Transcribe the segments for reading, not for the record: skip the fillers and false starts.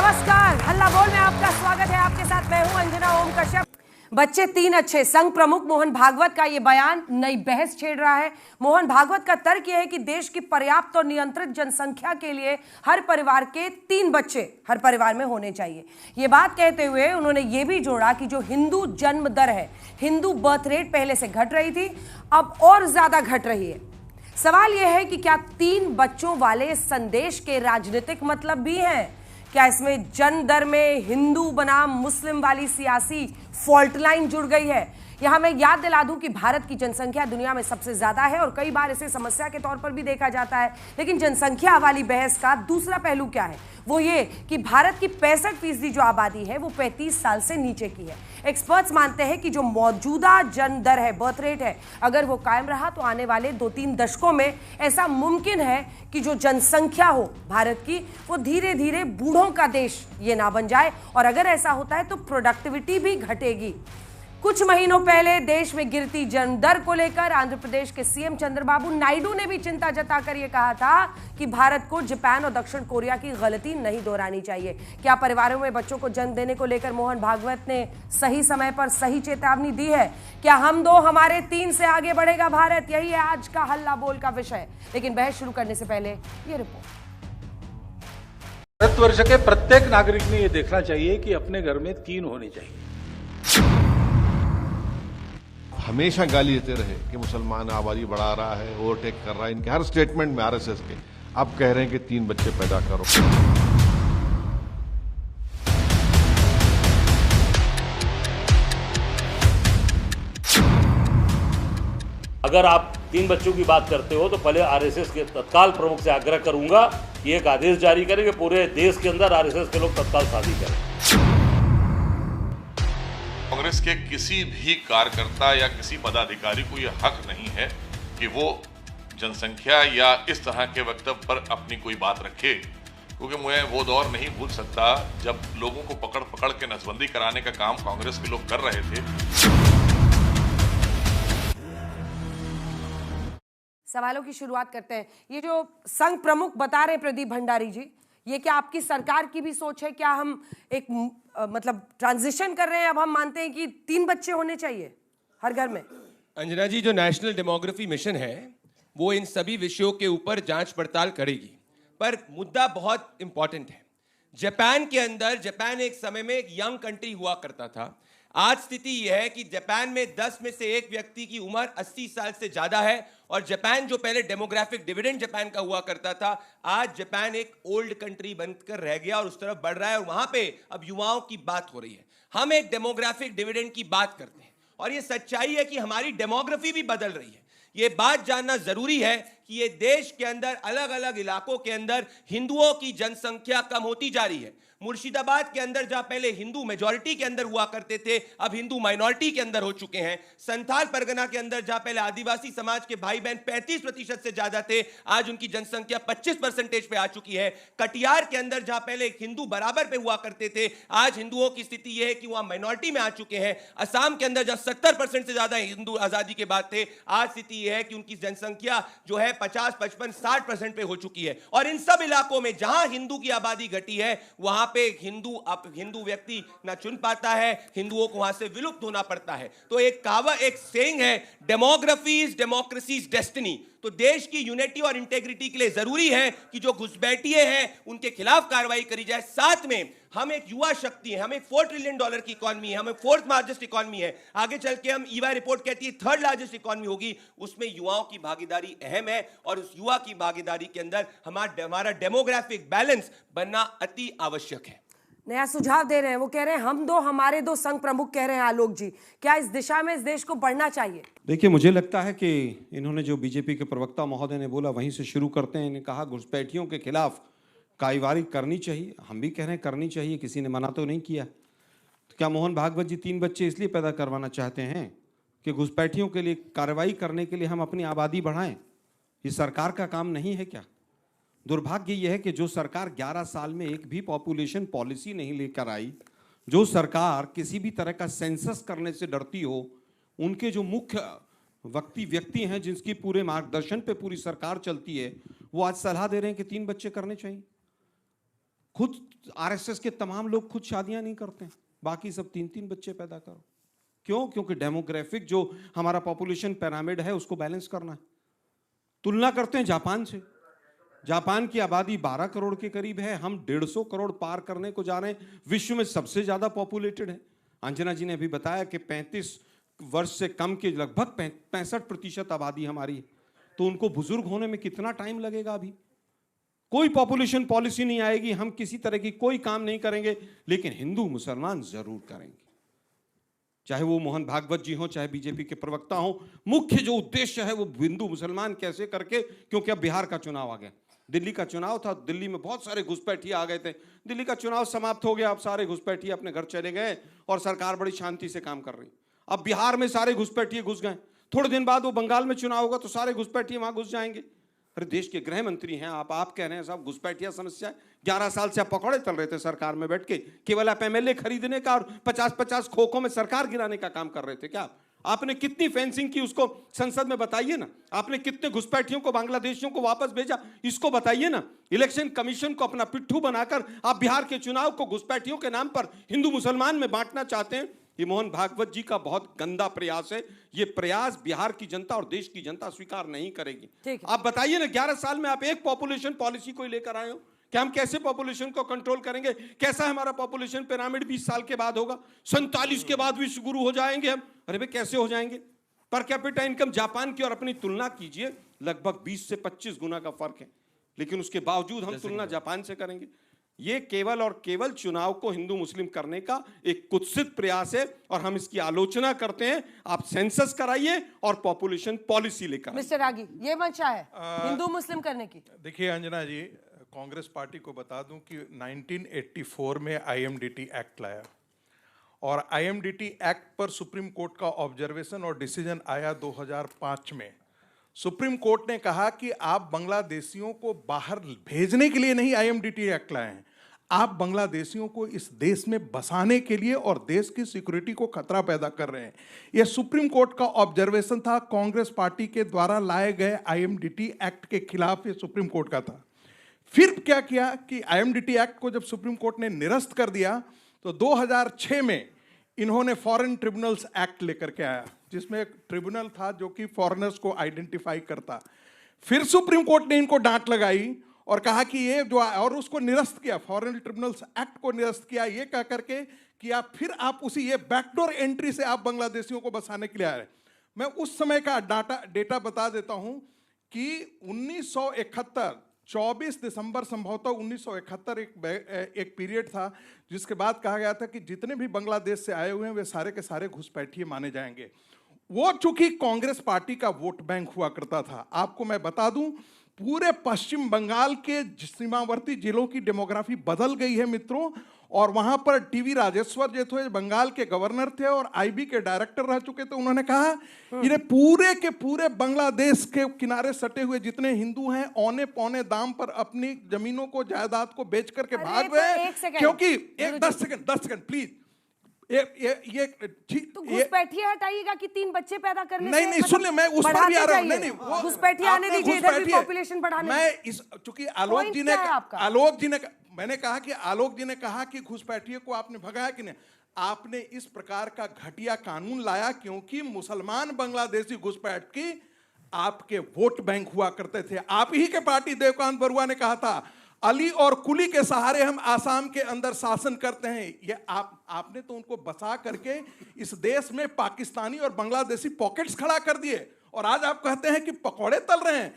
नमस्कार, हल्ला बोल में आपका स्वागत है। आपके साथ मैं हूं अंजना ओम कश्यप। बच्चे तीन अच्छे, संघ प्रमुख मोहन भागवत का ये बयान नई बहस छेड़ रहा है। मोहन भागवत का तर्क यह है कि देश की पर्याप्त और नियंत्रित जनसंख्या के लिए हर परिवार के 3 बच्चे हर परिवार में होने चाहिए। ये बात कहते हुए उन्होंने ये भी जोड़ा कि जो हिंदू जन्म दर है, हिंदू बर्थ रेट पहले से घट रही थी, अब और ज्यादा घट रही है। सवाल यह है कि क्या 3 बच्चों वाले संदेश के राजनीतिक मतलब भी हैं? क्या इसमें जन्म दर में हिंदू बनाम मुस्लिम वाली सियासी फॉल्ट लाइन जुड़ गई है? यहां मैं याद दिला दूं कि भारत की जनसंख्या दुनिया में सबसे ज्यादा है और कई बार इसे समस्या के तौर पर भी देखा जाता है। लेकिन जनसंख्या वाली बहस का दूसरा पहलू क्या है? वो ये कि भारत की 65% जो आबादी है वो 35 साल से नीचे की है। एक्सपर्ट्स मानते हैं कि जो मौजूदा जन्म दर है, बर्थ रेट है, अगर वो कायम रहा तो आने वाले 2-3 दशकों में ऐसा मुमकिन है कि जो जनसंख्या हो भारत की, वो धीरे धीरे बूढ़ों का देश ये ना बन जाए। और अगर ऐसा होता है तो प्रोडक्टिविटी भी घटेगी। कुछ महीनों पहले देश में गिरती जन्म दर को लेकर आंध्र प्रदेश के सीएम चंद्रबाबू नायडू ने भी चिंता जताकर यह कहा था कि भारत को जापान और दक्षिण कोरिया की गलती नहीं दोहरानी चाहिए। क्या परिवारों में बच्चों को जन्म देने को लेकर मोहन भागवत ने सही समय पर सही चेतावनी दी है? क्या हम 2 हमारे 3 से आगे बढ़ेगा भारत? यही है आज का हल्ला बोल का विषय। लेकिन बहस शुरू करने से पहले ये रिपोर्ट। भारतवर्ष के प्रत्येक नागरिक ने यह देखना चाहिए कि अपने घर में 3 होने चाहिए। हमेशा गाली देते रहे कि मुसलमान आबादी बढ़ा रहा है, ओवरटेक कर रहा है, इनके हर स्टेटमेंट में आरएसएस के। अब कह रहे हैं कि 3 बच्चे पैदा करो। अगर आप 3 बच्चों की बात करते हो तो पहले आरएसएस के तत्काल प्रमुख से आग्रह करूंगा कि एक आदेश जारी करें कि पूरे देश के अंदर आरएसएस के लोग तत्काल शादी करें। कांग्रेस के किसी भी कार्यकर्ता या किसी पदाधिकारी को यह हक नहीं है कि वो जनसंख्या या इस तरह के वक्तव्य पर अपनी कोई बात रखे, क्योंकि मैं वो दौर नहीं भूल सकता जब लोगों को पकड़ पकड़ के नसबंदी कराने का काम कांग्रेस के लोग कर रहे थे। सवालों की शुरुआत करते हैं। ये जो संघ प्रमुख बता रहे हैं प्रदीप भंडारी जी, ये क्या आपकी सरकार की भी सोच है? क्या हम एक मतलब ट्रांजिशन कर रहे हैं? अब हम मानते हैं कि 3 बच्चे होने चाहिए हर घर में। अंजना जी, जो नेशनल डेमोग्राफी मिशन है वो इन सभी विषयों के ऊपर जांच पड़ताल करेगी, पर मुद्दा बहुत इंपॉर्टेंट है। जापान एक समय में एक यंग कंट्री हुआ करता था। आज स्थिति यह है कि जापान में 10 में से 1 व्यक्ति की उम्र 80 साल से ज्यादा है। और जापान जो पहले डेमोग्राफिक डिविडेंड जापान का हुआ करता था, आज जापान एक ओल्ड कंट्री बनकर रह गया और उस तरफ बढ़ रहा है। और वहां पे अब युवाओं की बात हो रही है। हम एक डेमोग्राफिक डिविडेंड की बात करते हैं और ये सच्चाई है कि हमारी डेमोग्राफी भी बदल रही है। ये बात जानना जरूरी है कि ये देश के अंदर अलग अलग इलाकों के अंदर हिंदुओं की जनसंख्या कम होती जा रही है। मुर्शिदाबाद के अंदर जहां पहले हिंदू मेजॉरिटी के अंदर हुआ करते थे, अब हिंदू माइनॉरिटी के अंदर हो चुके हैं। संथाल परगना के अंदर जहां पहले आदिवासी समाज के भाई बहन 35% से ज्यादा थे, आज उनकी जनसंख्या 25% पे आ चुकी है। कटिहार के अंदर जहां पहले हिंदू बराबर पे हुआ करते थे, आज हिंदुओं की स्थिति यह है कि वहां माइनॉरिटी में आ चुके हैं। असम के अंदर जहां 70% से ज्यादा हिंदू आजादी के बाद थे, आज स्थिति यह है कि उनकी जनसंख्या जो है 50, 55, 60% पे हो चुकी है। और इन सब इलाकों में जहां हिंदू की आबादी घटी है, वहां पे हिंदू व्यक्ति ना चुन पाता है, हिंदुओं को वहां से विलुप्त होना पड़ता है। तो एक सेइंग है, डेमोग्राफी इज डेमोक्रेसीज डेस्टिनी। तो देश की यूनिटी और इंटेग्रिटी के लिए जरूरी है कि जो घुसपैठिए हैं उनके खिलाफ कार्रवाई करी जाए। साथ में हम एक युवा शक्ति है, हम एक $4 ट्रिलियन की इकोनॉमी है, हम एक 4th लार्जेस्ट इकोनॉमी है। आगे चल के हम ईवाई रिपोर्ट कहती है 3rd लार्जेस्ट इकोनॉमी होगी। उसमें युवाओं की भागीदारी अहम है और उस युवा की भागीदारी के अंदर हमारा डेमोग्राफिक बैलेंस बनना अति आवश्यक है। नया सुझाव दे रहे हैं, वो कह रहे हैं हम 2 हमारे 2 संघ प्रमुख कह रहे हैं। आलोक जी, क्या इस दिशा में इस देश को बढ़ना चाहिए? देखिए, मुझे लगता है कि इन्होंने जो बीजेपी के प्रवक्ता महोदय ने बोला वहीं से शुरू करते हैं। इन्होंने कहा घुसपैठियों के खिलाफ कार्रवाई करनी चाहिए। हम भी कह रहे हैं करनी चाहिए, किसी ने मना तो नहीं किया। तो क्या मोहन भागवत जी 3 बच्चे इसलिए पैदा करवाना चाहते हैं कि घुसपैठियों के लिए कार्रवाई करने के लिए हम अपनी आबादी बढ़ाएं? ये सरकार का काम नहीं है क्या? दुर्भाग्य यह है कि जो सरकार 11 साल में एक भी पॉपुलेशन पॉलिसी नहीं लेकर आई, जो सरकार किसी भी तरह का सेंसस करने से डरती हो, उनके जो मुख्य व्यक्ति हैं जिनकी पूरे मार्गदर्शन पे पूरी सरकार चलती है, वो आज सलाह दे रहे हैं कि 3 बच्चे करने चाहिए। खुद आरएसएस के तमाम लोग खुद शादियां नहीं करते, बाकी सब 3-3 बच्चे पैदा करो। क्यों? क्योंकि डेमोग्राफिक जो हमारा पॉपुलेशन पिरामिड है उसको बैलेंस करना है। तुलना करते हैं जापान से। जापान की आबादी 12 करोड़ के करीब है, हम 150 करोड़ पार करने को जा रहे हैं, विश्व में सबसे ज्यादा पॉपुलेटेड है। अंजना जी ने अभी बताया कि 35 वर्ष से कम के लगभग 65% आबादी हमारी है, तो उनको बुजुर्ग होने में कितना टाइम लगेगा? अभी कोई पॉपुलेशन पॉलिसी नहीं आएगी, हम किसी तरह की कोई काम नहीं करेंगे, लेकिन हिंदू मुसलमान जरूर करेंगे। चाहे वो मोहन भागवत जी हो, चाहे बीजेपी के प्रवक्ता हो, मुख्य जो उद्देश्य है वो हिंदू मुसलमान कैसे करके, क्योंकि अब बिहार का चुनाव आ गया, दिल्ली का चुनाव था, दिल्ली में बहुत सारे घुसपैठिए आ गए थे, दिल्ली का चुनाव समाप्त हो गया, अब सारे घुसपैठिए अपने घर चले गए और सरकार बड़ी शांति से काम कर रही। अब बिहार में सारे घुसपैठिए घुस गए, थोड़े दिन बाद वो बंगाल में चुनाव होगा तो सारे घुसपैठिए वहां घुस जाएंगे। अरे देश के गृह मंत्री हैं आप कह रहे हैं साहब घुसपैठिया समस्या है। 11 साल से आप पकौड़े तल रहे थे सरकार में बैठ के, केवल आप एमएलए खरीदने का और 50-50 खोखों में सरकार गिराने का काम कर रहे थे क्या? आपने कितनी फेंसिंग की उसको संसद में बताइए ना। आपने कितने घुसपैठियों को, बांग्लादेशियों को वापस भेजा, इसको बताइए ना। इलेक्शन कमीशन को अपना पिट्ठू बनाकर आप बिहार के चुनाव को घुसपैठियों के नाम पर हिंदू मुसलमान में बांटना चाहते हैं। ये मोहन भागवत जी का बहुत गंदा प्रयास है। ये प्रयास बिहार की जनता और देश की जनता स्वीकार नहीं करेगी। आप बताइए ना, 11 साल में आप एक पॉपुलेशन पॉलिसी को लेकर आए हो कि हम कैसे पॉपुलेशन को कंट्रोल करेंगे? कैसा हमारा पॉपुलेशन पिरामिड 20 साल के बाद होगा, 47 के बाद विश्व गुरु हो जाएंगे हम। अरे भाई कैसे हो जाएंगे? पर कैपिटा इनकम जापान की और अपनी तुलना कीजिए, लगभग 20 से 25 गुना का फर्क है, लेकिन उसके बावजूद हम तुलना जापान से करेंगे। ये केवल और केवल चुनाव को हिंदू मुस्लिम करने का एक कुत्सित प्रयास है और हम इसकी आलोचना करते हैं। आप सेंसस कराइए और पॉपुलेशन पॉलिसी लेकर। मिस्टर रागी, ये मंशा है हिंदू मुस्लिम करने की। देखिए अंजना जी, कांग्रेस पार्टी को बता दूं कि 1984 में आईएमडीटी एक्ट लाया और आईएमडीटी एक्ट पर सुप्रीम कोर्ट का ऑब्जर्वेशन और डिसीजन आया 2005 में। सुप्रीम कोर्ट ने कहा कि आप बांग्लादेशियों को बाहर भेजने के लिए नहीं आईएमडीटी एक्ट लाए हैं, आप बांग्लादेशियों को इस देश में बसाने के लिए और देश की सिक्योरिटी को खतरा पैदा कर रहे हैं। यह सुप्रीम कोर्ट का ऑब्जर्वेशन था। कांग्रेस पार्टी के द्वारा लाए गए आईएमडीटी एक्ट के खिलाफ ये सुप्रीम कोर्ट का था। फिर क्या किया कि आईएमडीटी एक्ट को जब सुप्रीम कोर्ट ने निरस्त कर दिया तो 2006 में इन्होंने फॉरेन ट्रिब्यूनल्स एक्ट लेकर के आया, जिसमें एक ट्रिब्यूनल था जो कि फॉरेनर्स को आइडेंटिफाई करता। फिर सुप्रीम कोर्ट ने इनको डांट लगाई और कहा कि ये जो, और उसको निरस्त किया, फॉरेन ट्रिब्यूनल्स एक्ट को निरस्त किया, ये कह करके कि आप उसी ये बैकडोर एंट्री से आप बांग्लादेशियों को बसाने के लिए आए। मैं उस समय का डेटा बता देता हूं कि 1971 24 दिसंबर संभवतः 1971 एक पीरियड था जिसके बाद कहा गया था कि जितने भी बांग्लादेश से आए हुए हैं वे सारे के सारे घुसपैठिए माने जाएंगे। वो चूंकि कांग्रेस पार्टी का वोट बैंक हुआ करता था। आपको मैं बता दूं, पूरे पश्चिम बंगाल के सीमावर्ती जिलों की डेमोग्राफी बदल गई है मित्रों, और वहां पर टीवी राजेश्वर जो थे बंगाल के गवर्नर थे और आईबी के डायरेक्टर रह चुके थे। उन्होंने कहा इन्हें पूरे के पूरे बांग्लादेश के किनारे सटे हुए जितने हिंदू हैं औने पौने दाम पर अपनी जमीनों को, जायदाद को बेच करके भाग गए, क्योंकि 10 सेकंड प्लीज, ये तो घुसपैठिए हटाइएगा कि 3 बच्चे पैदा करने से नहीं सुन ले, मैं उस पर भी आ रहा हूं। नहीं घुसपैठिए आने दीजिए, इधर भी पॉपुलेशन बढ़ाने। मैं इस चूंकि आलोक जी ने मैंने कहा कि आलोक जी ने कहा कि घुसपैठिए को आपने भगाया कि नहीं। आपने इस प्रकार का घटिया कानून लाया क्योंकि मुसलमान बांग्लादेशी घुसपैठ की आपके वोट बैंक हुआ करते थे। आप ही के पार्टी देवकांत बरुआ ने कहा था अली और कुली के सहारे हम आसाम के अंदर शासन करते हैं। ये आपने तो उनको बसा करके इस देश में पाकिस्तानी और बांग्लादेशी पॉकेट्स खड़ा कर दिए, और आज आप कहते हैं कि पकौड़े तल रहे हैं।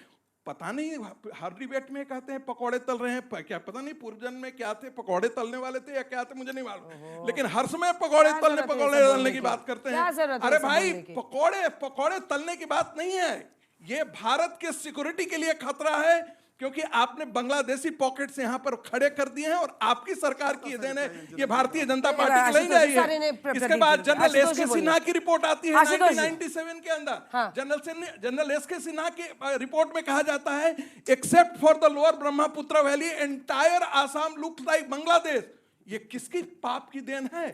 पता नहीं हर डिबेट में कहते हैं पकौड़े तल रहे हैं, क्या पता नहीं पूर्व जन्म में क्या थे, पकौड़े तलने वाले थे या क्या थे, मुझे नहीं मालूम, लेकिन हर समय पकौड़े तलने की बात करते हैं। अरे भाई, पकौड़े तलने की बात नहीं है, ये भारत के सिक्योरिटी के लिए खतरा है, क्योंकि आपने बांग्लादेशी पॉकेट्स यहां पर खड़े कर दिए हैं और आपकी सरकार की देन है। ये भारतीय जनता पार्टी की नहीं रही है। इसके बाद जनरल एस के सिन्हा की रिपोर्ट आती है 1997 के अंदर। जनरल एस के सिन्हा की रिपोर्ट में कहा जाता है except for the lower Brahmaputra valley entire Assam looks like Bangladesh. ये किसकी पाप की देन है?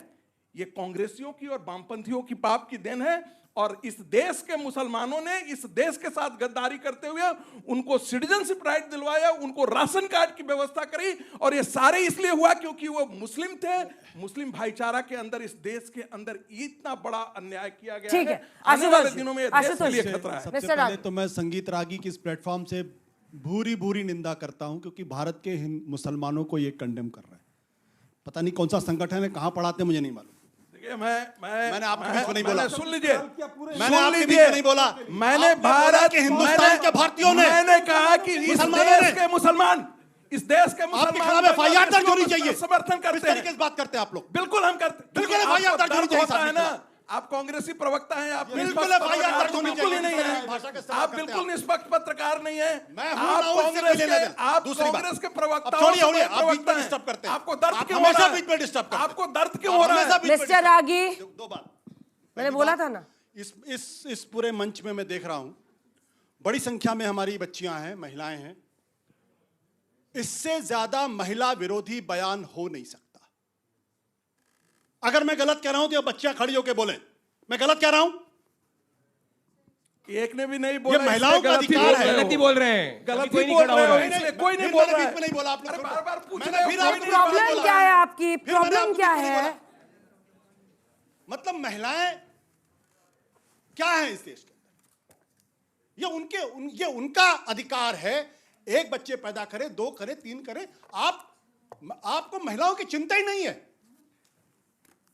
ये कांग्रेसियों की और वामपंथियों की पाप की देन है। और इस देश के मुसलमानों ने इस देश के साथ गद्दारी करते हुए उनको सिटीजनशिप राइट दिलवाया, उनको राशन कार्ड की व्यवस्था करी, और ये सारे इसलिए हुआ क्योंकि वो मुस्लिम थे। मुस्लिम भाईचारा के अंदर इस देश के अंदर इतना बड़ा अन्याय किया गया ठीक है। है, आने वाले आशुतोष, दिनों में देश आशुतोष, के लिए खतरा है। सबसे पहले तो मैं संगीत रागी की इस प्लेटफॉर्म से भूरी निंदा करता हूं, क्योंकि भारत के मुसलमानों को ये कंडेम कर रहा है। पता नहीं कौन सा संगठन है, कहां पढ़ाते हैं मुझे नहीं मालूम। मैंने आपके बीच में नहीं बोला। सुन लीजिए, मैंने आपके बीच में नहीं बोला। मैंने भारत के हिंदुस्तान के भारतीयों ने, मैंने कहा कि इस देश के मुसलमान, इस देश के आपके खिलाफ एफआईआर दर्ज होनी चाहिए। समर्थन करते हैं। किस तरीके से बात करते हैं आप लोग? बिल्कुल हम करते हैं। बिल्कुल एफआईआर दर्ज होनी चाहिए ना, आप कांग्रेसी प्रवक्ता हैं, आप बिल्कुल एफआईआर दर्ज होनी बिल्कुल ही चाहिए। नहीं है, आप बिल्कुल निष्पक्ष पत्रकार नहीं है। मैं आप कांग्रेस के प्रवक्ता, डिस्टर्ब करते हैं। आपको दर्द क्यों हो हमेशा रहा है? बीच में डिस्टर्ब करते हैं। आपको दर्द क्यों हो रहा है? मिस्टर रागी, दो बात मैंने बोला था ना, इस पूरे मंच में मैं देख रहा हूं बड़ी संख्या में हमारी बच्चियां हैं, महिलाएं हैं। इससे ज्यादा महिला विरोधी बयान हो नहीं सकता। अगर मैं गलत कह रहा हूं तो ये बच्चियां खड़ी होकर बोलें मैं गलत कह रहा हूं। एक ने भी नहीं बोला। ये महिलाओं का अधिकार है। गलती बोल रहे हैं, गलती कोई नहीं बोल खड़ा हो रहे रहा हो, है। इसलिए कोई नहीं फिर बोल मैंने रहा बीच है। में नहीं बोला। आप लोग बार-बार पूछ मैंने रहे हो, फिर कोई आपको नहीं प्रॉब्लम बोला। क्या है आपकी? फिर मैंने प्रॉब्लम आपको क्या बीच में नहीं है? बोला। मतलब महिलाएं क्या है इस देश के अंदर? ये उनका अधिकार है। एक बच्चे पैदा करे, 2 करे, 3 करे। आपको महिलाओं की चिंता ही नहीं है।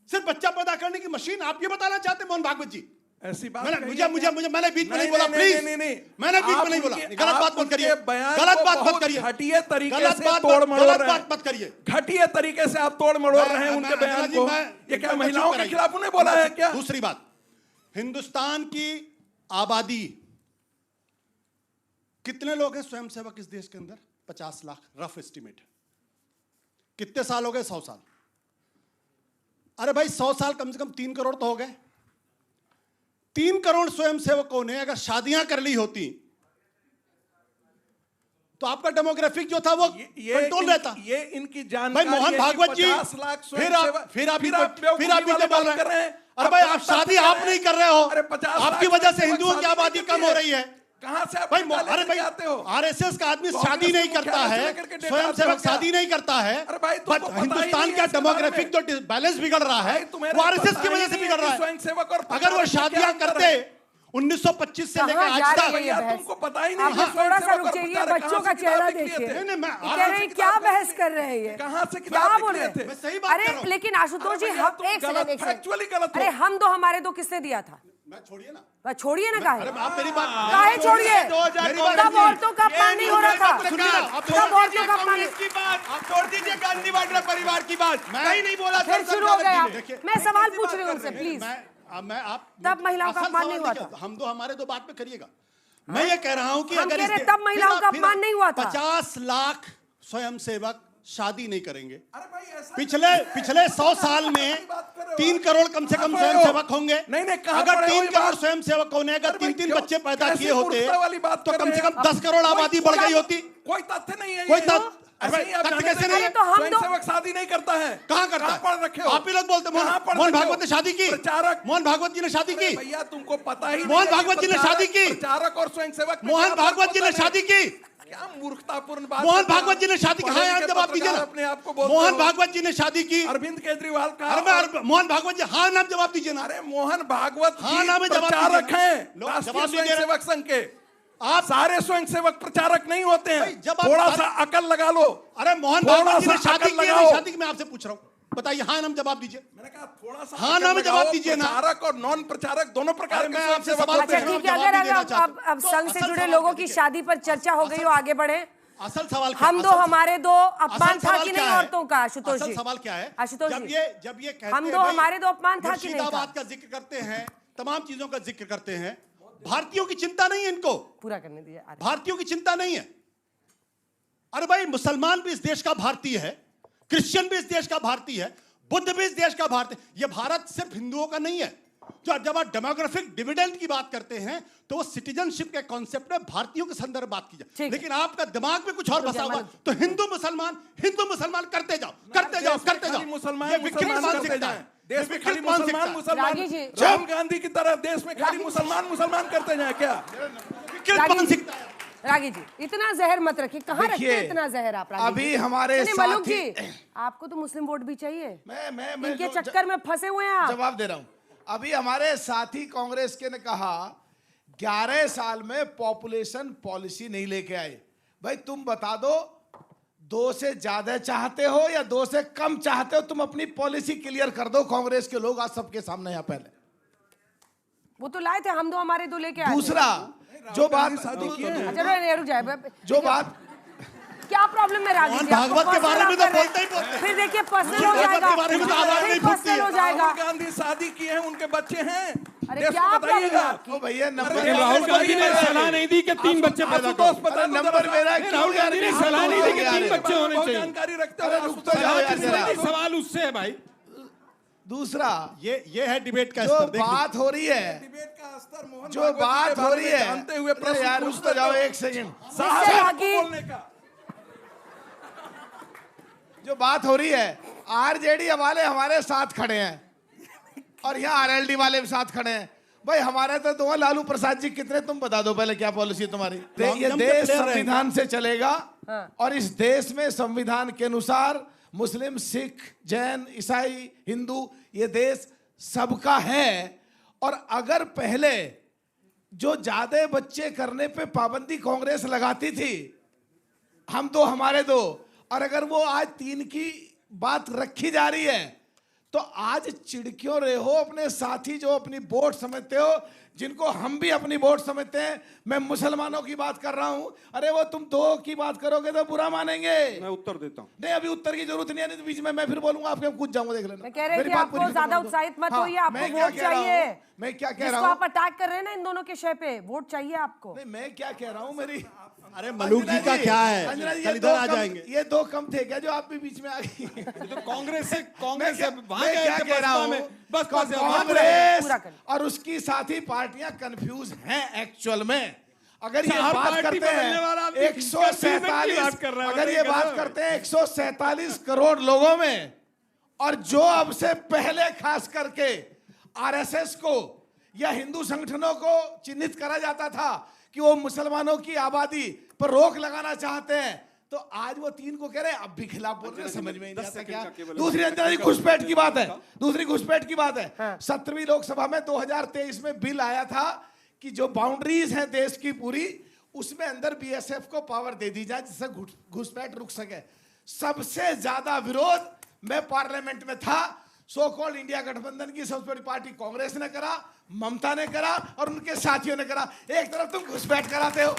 सिर्फ बच्चा पैदा करने की मशीन आप ये बताना चाहते हैं मोहन भागवत जी? ऐसी बात मैंने बीच में नहीं बोला। प्लीज, मैंने बीच में नहीं बोला। गलत बात मत करिए, गलत बात मत करिए, घटिया तरीके गलत से बात तोड़ मरोड़ गलत रहे बात हैं। मत करिए। घटिया तरीके से आप तोड़ मरोड़ रहे हैं उनके बयान को। ये क्या महिलाओं के खिलाफ उन्हें बोला है क्या? दूसरी बात, हिंदुस्तान की आबादी कितने लोग हैं स्वयंसेवक इस देश के अंदर? 50 लाख रफ एस्टिमेट है। कितने साल हो गए? 100 साल। अरे भाई 100 साल कम से कम 3 करोड़ तो हो गए। 3 करोड़ स्वयंसेवकों ने अगर शादियां कर ली होती तो आपका डेमोग्राफिक जो था वो कंट्रोल रहता। ये इनकी जानकारी भाई मोहन भागवत जी, फिर आप बोल रहे हैं। अरे भाई आप शादी आप नहीं कर रहे हो, आपकी वजह से हिंदुओं की आबादी कम हो रही है। कहां से भाई अरे भाई आते हो? आरएसएस का आदमी शादी नहीं करता है, स्वयंसेवक शादी नहीं करता है। हिंदुस्तान का डेमोग्राफिक जो बैलेंस बिगड़ रहा है वो आरएसएस की वजह से बिगड़ रहा है। अगर वो शादियां करते 1925 से लेकर आज तक, तुमको पता ही नहीं। आप थोड़ा सा रुक जाइए, बच्चों का चेहरा देखिए। कह रहे हैं क्या बहस कर रहे हैं ये? कहां से क्या बोल रहे थे? मैं सही बात कर रहा अरे हूं। लेकिन आशुतोष जी, हम एक सेकंड फैक्चुअली गलत हो। अरे हम दो, हमारे दो किसने दिया था? मैं छोड़िए ना, छोड़िए ना, काहे आप मेरी बात काहे छोड़िए? तब औरतों का अपमान नहीं हो रहा था, तब औरतों का अपमान। आप छोड़ दीजिए गांधी वाड्रा परिवार की बात, मैं नहीं बोला। फिर शुरू हो गया। मैं सवाल पूछ रही हूँ उनसे, प्लीज। मैं आप तब महिलाओं का अपमान नहीं हुआ था। हम दो हमारे दो बात पे करिएगा। मैं ये कह रहा हूं कि हम अगर कह रहे तब महिलाओं का अपमान नहीं हुआ था। 50 लाख स्वयंसेवक शादी नहीं करेंगे। पिछले 100 साल में 3 करोड़ कम से कम स्वयंसेवक होंगे। अगर 3 करोड़ स्वयंसेवकों ने अगर 3 बच्चे पैदा किए होते तो कम से कम 10 करोड़ आबादी बढ़ गई होती। कोई तथ्य नहीं है। कोई तथ्य कैसे नहीं है? तो हम स्वयंसेवक शादी नहीं करता है। कहाँ करता है? पढ़ रखे हो? आप ही लोग बोलते मोहन भागवत ने शादी की। मोहन भागवत जी ने शादी की। भैया तुमको पता ही मोहन भागवत जी ने शादी की। प्रचारक और स्वयंसेवक। मोहन भागवत जी ने शादी की। क्या मूर्खतापूर्ण बात। मोहन भागवत जी ने शादी की। हाँ जवाब दीजिए ना। अपने आप को मोहन भागवत जी ने शादी की। अरविंद केजरीवाल का। अरे मोहन भागवत जी, हाँ नाम जवाब दीजिए ना। अरे मोहन भागवत हाँ नाम जवाब प्रचारक हैं राष्ट्रीय स्वयंसेवक संघ के। आप सारे स्वयंसेवक प्रचारक नहीं होते हैं। जब थोड़ा सा अकल लगा लो। अरे मोहन भागवत जी ने शादी की है, शादी की मैं आपसे पूछ रहा हूँ, बताइए। हाँ नाम जवाब दीजिए। मैंने कहा थोड़ा सा हाँ नाम जवाब दीजिए ना। प्रचारक और नॉन प्रचारक दोनों प्रकार के मैं आपसे स्वयंसेवक सवाल होते अच्छा हैं। ठीक है, अगर अब संघ से जुड़े लोगों की शादी पर चर्चा हो गई हो, आगे बढ़े। असल सवाल हम दो, हमारे दो अपमान था कि नहीं औरतों का? आशुतोष जी, सवाल क्या है? आशुतोष जी, जब ये कहते हम दो, हमारे दो अपमान था कि नहीं था? मुर्शिदाबाद का जिक्र करते हैं, तमाम चीजों का जिक्र करते हैं। भारतीयों की चिंता नहीं है इनको। पूरा करने दीजिए। भारतीयों की चिंता नहीं है। अरे भाई मुसलमान भी इस देश का भारतीय है, क्रिश्चियन भी इस देश का भारतीय है, बुद्ध भी इस देश का भारतीय। ये भारत सिर्फ हिंदुओं का नहीं है। जब आप डेमोग्राफिक डिविडेंड की बात करते हैं तो वो सिटीजनशिप के कॉन्सेप्ट में भारतीयों के संदर्भ बात की जाए, लेकिन आपका दिमाग में कुछ और बसा हुआ। तो हिंदू मुसलमान करते जाओ, करते जाओ, करते जाओ। मुसलमान ये विकृत मानसिकता है। देश में खाली कौन मुसलमान सीखता? मुसलमान रागी जी। राहुल गांधी की तरह देश में खाली मुसलमान मुसलमान करते जाए क्या? कौन सीखता है? रागी जी, इतना जहर मत रखिए। कहाँ रखते हैं इतना जहर आप? रागी अभी जी? हमारे सुनिए मलूक साथी- जी, आपको तो मुस्लिम वोट भी चाहिए। मैं इनके जो- चक्कर में फंसे हुए हैं आप। जवाब दे रहा हूं। अभी हमारे साथी कांग्रेस के ने कहा 11 साल में पॉपुलेशन पॉलिसी नहीं लेके आए। भाई तुम बता दो, 2 से ज्यादा चाहते हो या 2 से कम चाहते हो? तुम अपनी पॉलिसी क्लियर कर दो। कांग्रेस के लोग आज सबके सामने यहाँ पहले। वो तो लाए थे, हम दो हमारे दो लेके आए थे। दूसरा जो बात अच्छा रुक जाए। जो बात क्या प्रॉब्लम है रागी मोहन जी? आपको भागवत के बारे में तो personal बोलते ही बोलते हैं। फिर देखिए पर्सनल हो मोहन भागवत जाएगा, के बारे में तो आवाज नहीं फिर फूटती पर्सनल है। हो जाएगा। राहुल गांधी शादी किए हैं, उनके बच्चे हैं। अरे देश क्या को प्रॉब्लम है बताइएगा। आपकी? ओ भैया नंबर अरे राहुल गांधी ने सलाह नहीं दी कि 3 बच्चे पैदा आशुतोष करो। बता दो नंबर जरा। मेरा नहीं, राहुल गांधी ने सलाह नहीं दी कि 3 बच्चे होने बहुत चाहिए। जानकारी रखते हो अरे रुक तो जाओ यार जरा। सवाल उससे है भाई। दूसरा ये है डिबेट का जो स्तर। देख लीजिए। बात हो रही है, डिबेट का स्तर मोहन जो भागवत जी बात के हो बारे रही में है, जानते हुए अरे प्रश्न यार रुक पूछते तो जाओ तो 1 सेकंड। इससे रागी बोलने का जो बात हो रही है, आरजेडी वाले हमारे साथ खड़े हैं और यहाँ आरएलडी वाले भी साथ खड़े हैं। भाई हमारे तो लालू प्रसाद जी कितने, तुम बता दो पहले क्या पॉलिसी है तुम्हारी? ये जम के देश प्लेयर रहेंगे। संविधान से चलेगा और इस देश में संविधान के अनुसार मुस्लिम, सिख, जैन, ईसाई, हिंदू, ये देश सबका है। और अगर पहले जो ज्यादा बच्चे करने पे पाबंदी कांग्रेस लगाती थी, हम दो हमारे दो, और अगर वो आज 3 की बात रखी जा रही है, तो आज चिढ़ क्यों रहे हो अपने साथी जो अपनी वोट समझते हो, जिनको हम भी अपनी वोट समझते हैं? मैं मुसलमानों की बात कर रहा हूं। अरे वो तुम 2 की बात करोगे तो बुरा मानेंगे। मैं उत्तर देता हूं। नहीं अभी उत्तर की जरूरत नहीं है, नहीं तो बीच में मैं फिर बोलूंगा, आपके कूद जाऊंगा, देख लेना। मैं कह रही मेरी कि बात आपको पूरी ज्यादा खत्म कर दो। उत्साहित मत हाँ, होइए, आपको मैं क्या वोट कह रहा हूं? चाहिए। मैं क्या कह जिसको रहा हूं? आप अटैक कर रहे हैं ना इन दोनों के शय पे, वोट चाहिए आपको। नहीं मैं क्या कह रहा हूं, मेरी अरे मलूक जी का क्या है? अंजना जी, कल इधर आ जाएंगे। ये 2 कम थे क्या जो आप भी बीच में आ गई? तो कांग्रेस से मैं क्या वहां गए क्या थे कह रहा बसपा हूं? में, बसपा से वहां गए। कांग्रेस पूरा करें। और उसकी साथी पार्टियां कंफ्यूज हैं एक्चुअल में। अगर ये हर बात पार्टी करते बदलने वाला हैं आदमी confusion की बात कर रहा 147, है, अगर ये बताइए बात ना। करते हैं 147 करोड़ लोगों में, और जो अब से पहले खास करके आरएसएस को या हिंदू संगठनों को चिन्हित करा जाता था कि वो मुसलमानों की आबादी पर रोक लगाना चाहते हैं, तो आज वो 3 को कह रहे हैं, अब भी खिलाफ बोल रहे हैं, समझ में नहीं आता क्या। दूसरी अंजना जी घुसपैठ की बात है, दूसरी घुसपैठ की बात है। 17वीं लोकसभा में 2023 में बिल आया था कि जो बाउंड्रीज हैं देश की पूरी, उसमें अंदर बीएसएफ को पावर दे दी जाए जिससे घुसपैठ रुक सके। सबसे ज्यादा विरोध मैं पार्लियामेंट में था, सो कॉल्ड इंडिया गठबंधन की सबसे बड़ी पार्टी कांग्रेस ने करा, ममता ने करा और उनके साथियों ने करा। एक तरफ तुम घुसपैठ कराते हो,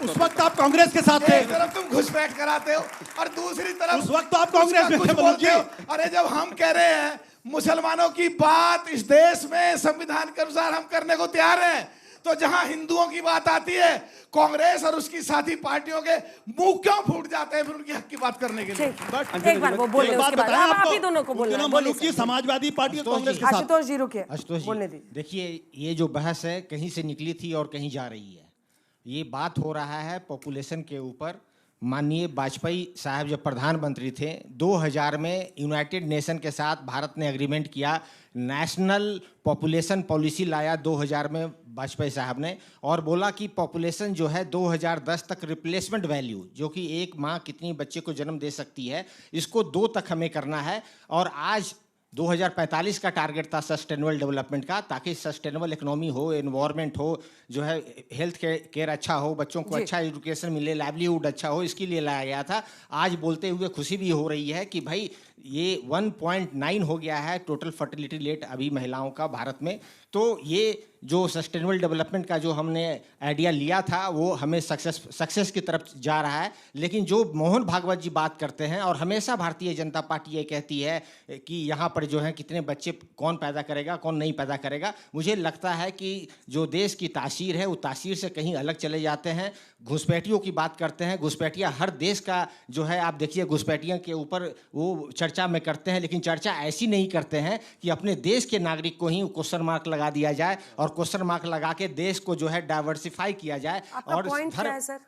उस वक्त आप कांग्रेस के साथ थे। एक तरफ तुम घुसपैठ कराते हो और दूसरी तरफ उस वक्त तो आप कांग्रेस में कुछ थे, बोलते हो। जी। अरे जब हम कह रहे हैं मुसलमानों की बात इस देश में संविधान के अनुसार हम करने को तैयार हैं, तो जहां हिंदुओं की बात आती है, कांग्रेस और उसकी साथी पार्टियों के मुंह क्यों फूट जाते हैं फिर उनके हक की बात करने के लिए? एक बार वो बोल एक रहे बात उसके बाद बताएं अब आप आपको, ही दोनों को बोलना है। बोलिए मलूक जी सर। समाजवादी पार्टी और कांग्रेस के साथ। आशुतोष जी रुकिए, आशुतोष बोलने जी, दी। देखिए ये जो बहस है कहीं से निकली थी और कहीं जा रही है। ये बात हो रहा है पॉपुलेशन के ऊपर। माननीय वाजपेयी साहब जब प्रधानमंत्री थे 2000 में यूनाइटेड नेशन के साथ भारत ने एग्रीमेंट किया, नेशनल पॉपुलेशन पॉलिसी लाया 2000 में वाजपेयी साहब ने, और बोला कि पॉपुलेशन जो है 2010 तक रिप्लेसमेंट वैल्यू, जो कि एक माँ कितनी बच्चे को जन्म दे सकती है, इसको 2 तक हमें करना है। और आज 2045 का टारगेट था सस्टेनेबल डेवलपमेंट का, ताकि सस्टेनेबल इकोनॉमी हो, एनवायरनमेंट हो, जो है हेल्थ केयर अच्छा हो, बच्चों को अच्छा एजुकेशन मिले, लाइवलीहुड अच्छा हो, इसके लिए लाया गया था। आज बोलते हुए खुशी भी हो रही है कि भाई ये 1.9 हो गया है टोटल फर्टिलिटी रेट अभी महिलाओं का भारत में। तो ये जो सस्टेनेबल डेवलपमेंट का जो हमने आइडिया लिया था वो हमें सक्सेस की तरफ जा रहा है। लेकिन जो मोहन भागवत जी बात करते हैं, और हमेशा भारतीय जनता पार्टी ये कहती है कि यहाँ पर जो है कितने बच्चे कौन पैदा करेगा कौन नहीं पैदा करेगा, मुझे लगता है कि जो देश की तासीर है वो तासीर से कहीं अलग चले जाते हैं। घुसपैठियों की बात करते हैं, घुसपैठिया हर देश का जो है, आप देखिए घुसपैठियों के ऊपर वो चर्चा में करते हैं, लेकिन चर्चा ऐसी नहीं करते हैं कि अपने देश के नागरिक को ही क्वेश्चन मार्क लगा दिया जाए और क्वेश्चन मार्क लगा के देश को जो है डाइवर्सिफाई किया जाए। आपका और पॉइंट क्या है सर?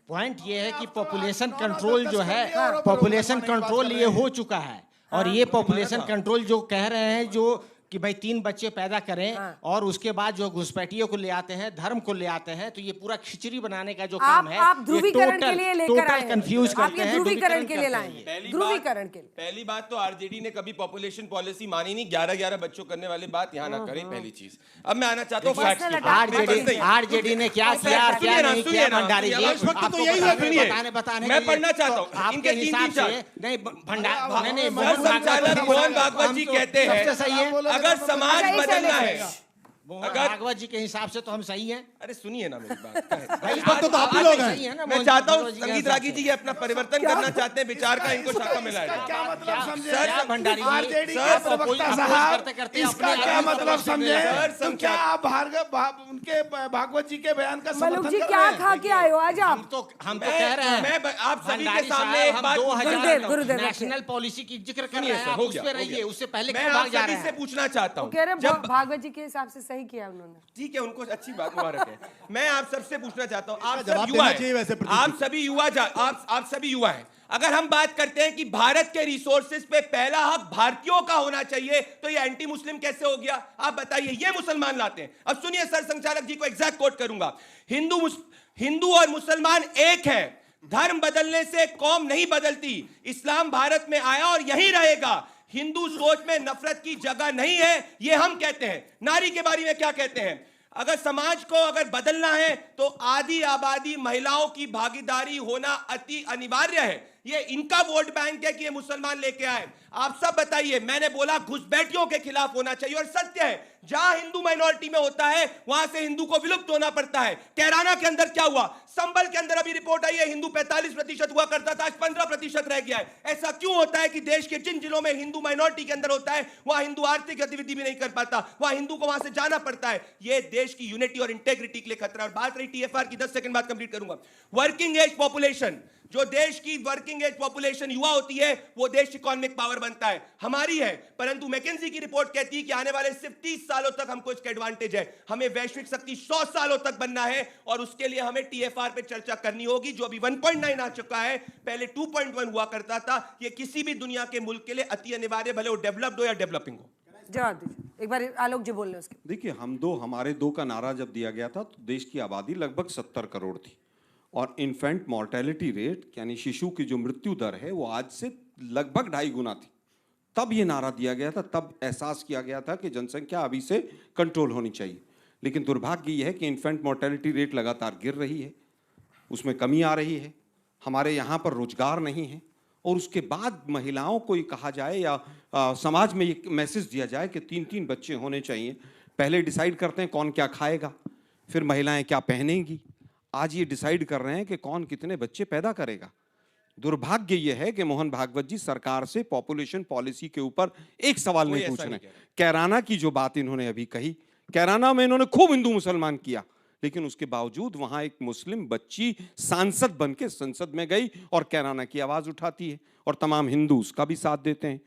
पॉइंट ये है कि पॉपुलेशन कंट्रोल जो है, पॉपुलेशन कंट्रोल ये हो चुका है। और ये पॉपुलेशन कंट्रोल जो कह रहे हैं जो कि भाई 3 बच्चे पैदा करें और उसके बाद जो घुसपैठियों को ले आते हैं, धर्म को ले आते हैं, तो ये पूरा खिचड़ी बनाने का जो काम है, आप ध्रुवीकरण के लिए लेकर आए हैं, कंफ्यूज करते हैं, ध्रुवीकरण के लिए लाए हैं, ध्रुवीकरण के लिए। पहली बात तो आरजेडी ने कभी पॉपुलेशन पॉलिसी मानी नहीं, 11-11 बच्चों करने वाली बात यहाँ ना करें, पहली चीज। अब मैं आना चाहता हूँ आरजेडी ने क्या किया, क्या नहीं किया, भंडारी जी तो यही हुआ, बताने मैं पढ़ना चाहता हूँ इनके 3 नहीं भंडारी संचालक मोहन भागवत जी कहते हैं सही है, अगर समाज बदलना है, मोहन भागवत जी के हिसाब से तो हम सही हैं। अरे सुनिए ना मेरी बात। इस वक्त तो आप ही लोग हैं। मैं चाहता हूँ संगीत रागी जी ये अपना परिवर्तन करना चाहते हैं, विचार का इनको शाखा मिला है। क्या मतलब समझे सर, भंडारी जी, आरजेडी सर, के प्रवक्ता अपोज साहब, करते इसका अपने क्या आप मतलब समझे? सर, तो क्या आप उनके भागवत जी के बयान का मलुक समर्थन जी कर क्या रहे हैं? खा के आए हो आज आप? हम तो कह रहे हैं, मैं आप सभी के भंडारी सामने साहब, एक हम बात 2000 नेशनल पॉलिसी की जिक्र कर रहे हैं, आप उस पे रहिए, उससे पहले मैं क्यों आप भाग जा सभी रहे से हैं? पूछना चाहता हूँ, कह रहे जब भागवत जी के हिसाब से सही किया उन्होंने। ठीक है, उनको अच्छी बात, मुबारक है। मैं आप सबसे पूछना चाहता हूँ, आप जवाब सब युवा देना चाहिए वैसे हैं, प्रतीक। आप सभी युवा हैं। अगर हम बात करते हैं कि भारत के रिसोर्सेज पे पहला हक भारतीयों का होना चाहिए, तो ये एंटी मुस्लिम कैसे हो गया? आप बताइए, ये मुसलमान लाते हैं। अब सुनिए, सर संचालक जी को एग्जैक्ट कोट करूंगा, हिंदू और मुसलमान एक है, धर्म बदलने से कौम नहीं बदलती, इस्लाम भारत में आया और यहीं रहेगा, हिंदू सोच में नफरत की जगह नहीं है, ये हम कहते हैं। नारी के बारे में क्या कहते हैं? अगर समाज को अगर बदलना है तो आधी आबादी महिलाओं की भागीदारी होना अति अनिवार्य है। ये इनका वोट बैंक है कि ये मुसलमान लेके आए। आप सब बताइए, मैंने बोला घुसपैठियों के खिलाफ होना चाहिए, और सत्य है जहां हिंदू माइनॉरिटी में होता है वहां से हिंदू को विलुप्त होना पड़ता है। कैराना के अंदर क्या हुआ? संभल के अंदर अभी रिपोर्ट आई है, हिंदू 45% हुआ करता था, आज 15% रह गया है। ऐसा क्यों होता है कि देश के जिन जिलों में हिंदू माइनॉरिटी के अंदर होता है वहां हिंदू आर्थिक गतिविधि भी नहीं कर पाता, वहां हिंदू को वहां से जाना पड़ता है। यह देश की यूनिटी और इंटेग्रिटी के लिए खतरा। और बात रही टीएफआर की, 10 सेकंड बाद कंप्लीट करूंगा। वर्किंग एज पॉपुलेशन, जो देश की वर्किंग एज पॉपुलेशन युवा होती है वो देश इकोनॉमिक पावर बनता है, हमारी है। परंतु मैकेंजी की रिपोर्ट कहती है कि आने वाले सिर्फ 30 सालों तक हमको इसका एडवांटेज है। हमें वैश्विक शक्ति 100 सालों तक बनना है, और उसके लिए हमें टीएफआर पे चर्चा करनी होगी, जो अभी 1.9 आ चुका है, पहले 2.1 हुआ करता था। ये किसी भी दुनिया के मुल्क के लिए अति अनिवार्य, भले वो डेवलप्ड हो या डेवलपिंग हो। जवाब दीजिए एक बार, आलोक जी बोल रहे उसके। देखिए, हमारे दो का नारा जब दिया गया था तो देश की आबादी लगभग 70 करोड़ थी, और इन्फेंट मॉर्टेलिटी रेट यानी शिशु की जो मृत्यु दर है वो आज से लगभग 2.5 गुना थी। तब ये नारा दिया गया था, तब एहसास किया गया था कि जनसंख्या अभी से कंट्रोल होनी चाहिए। लेकिन दुर्भाग्य ये है कि इन्फेंट मॉर्टेलिटी रेट लगातार गिर रही है, उसमें कमी आ रही है। हमारे यहाँ पर रोजगार नहीं है, और उसके बाद महिलाओं को ये कहा जाए या समाज में ये मैसेज दिया जाए कि 3-3 बच्चे होने चाहिए। पहले डिसाइड करते हैं कौन क्या खाएगा, फिर महिलाएं क्या पहनेंगी। आज ये डिसाइड कर रहे हैं कि कौन कितने बच्चे पैदा करेगा। दुर्भाग्य ये है कि मोहन भागवत जी सरकार से पॉपुलेशन पॉलिसी के ऊपर एक सवाल नहीं पूछ रहे। कैराना की जो बात इन्होंने अभी कही, कैराना में इन्होंने खूब हिंदू मुसलमान किया, लेकिन उसके बावजूद वहां एक मुस्लिम बच्ची सांसद बन के संसद में गई और कैराना की आवाज उठाती है, और तमाम हिंदू उसका भी साथ देते हैं।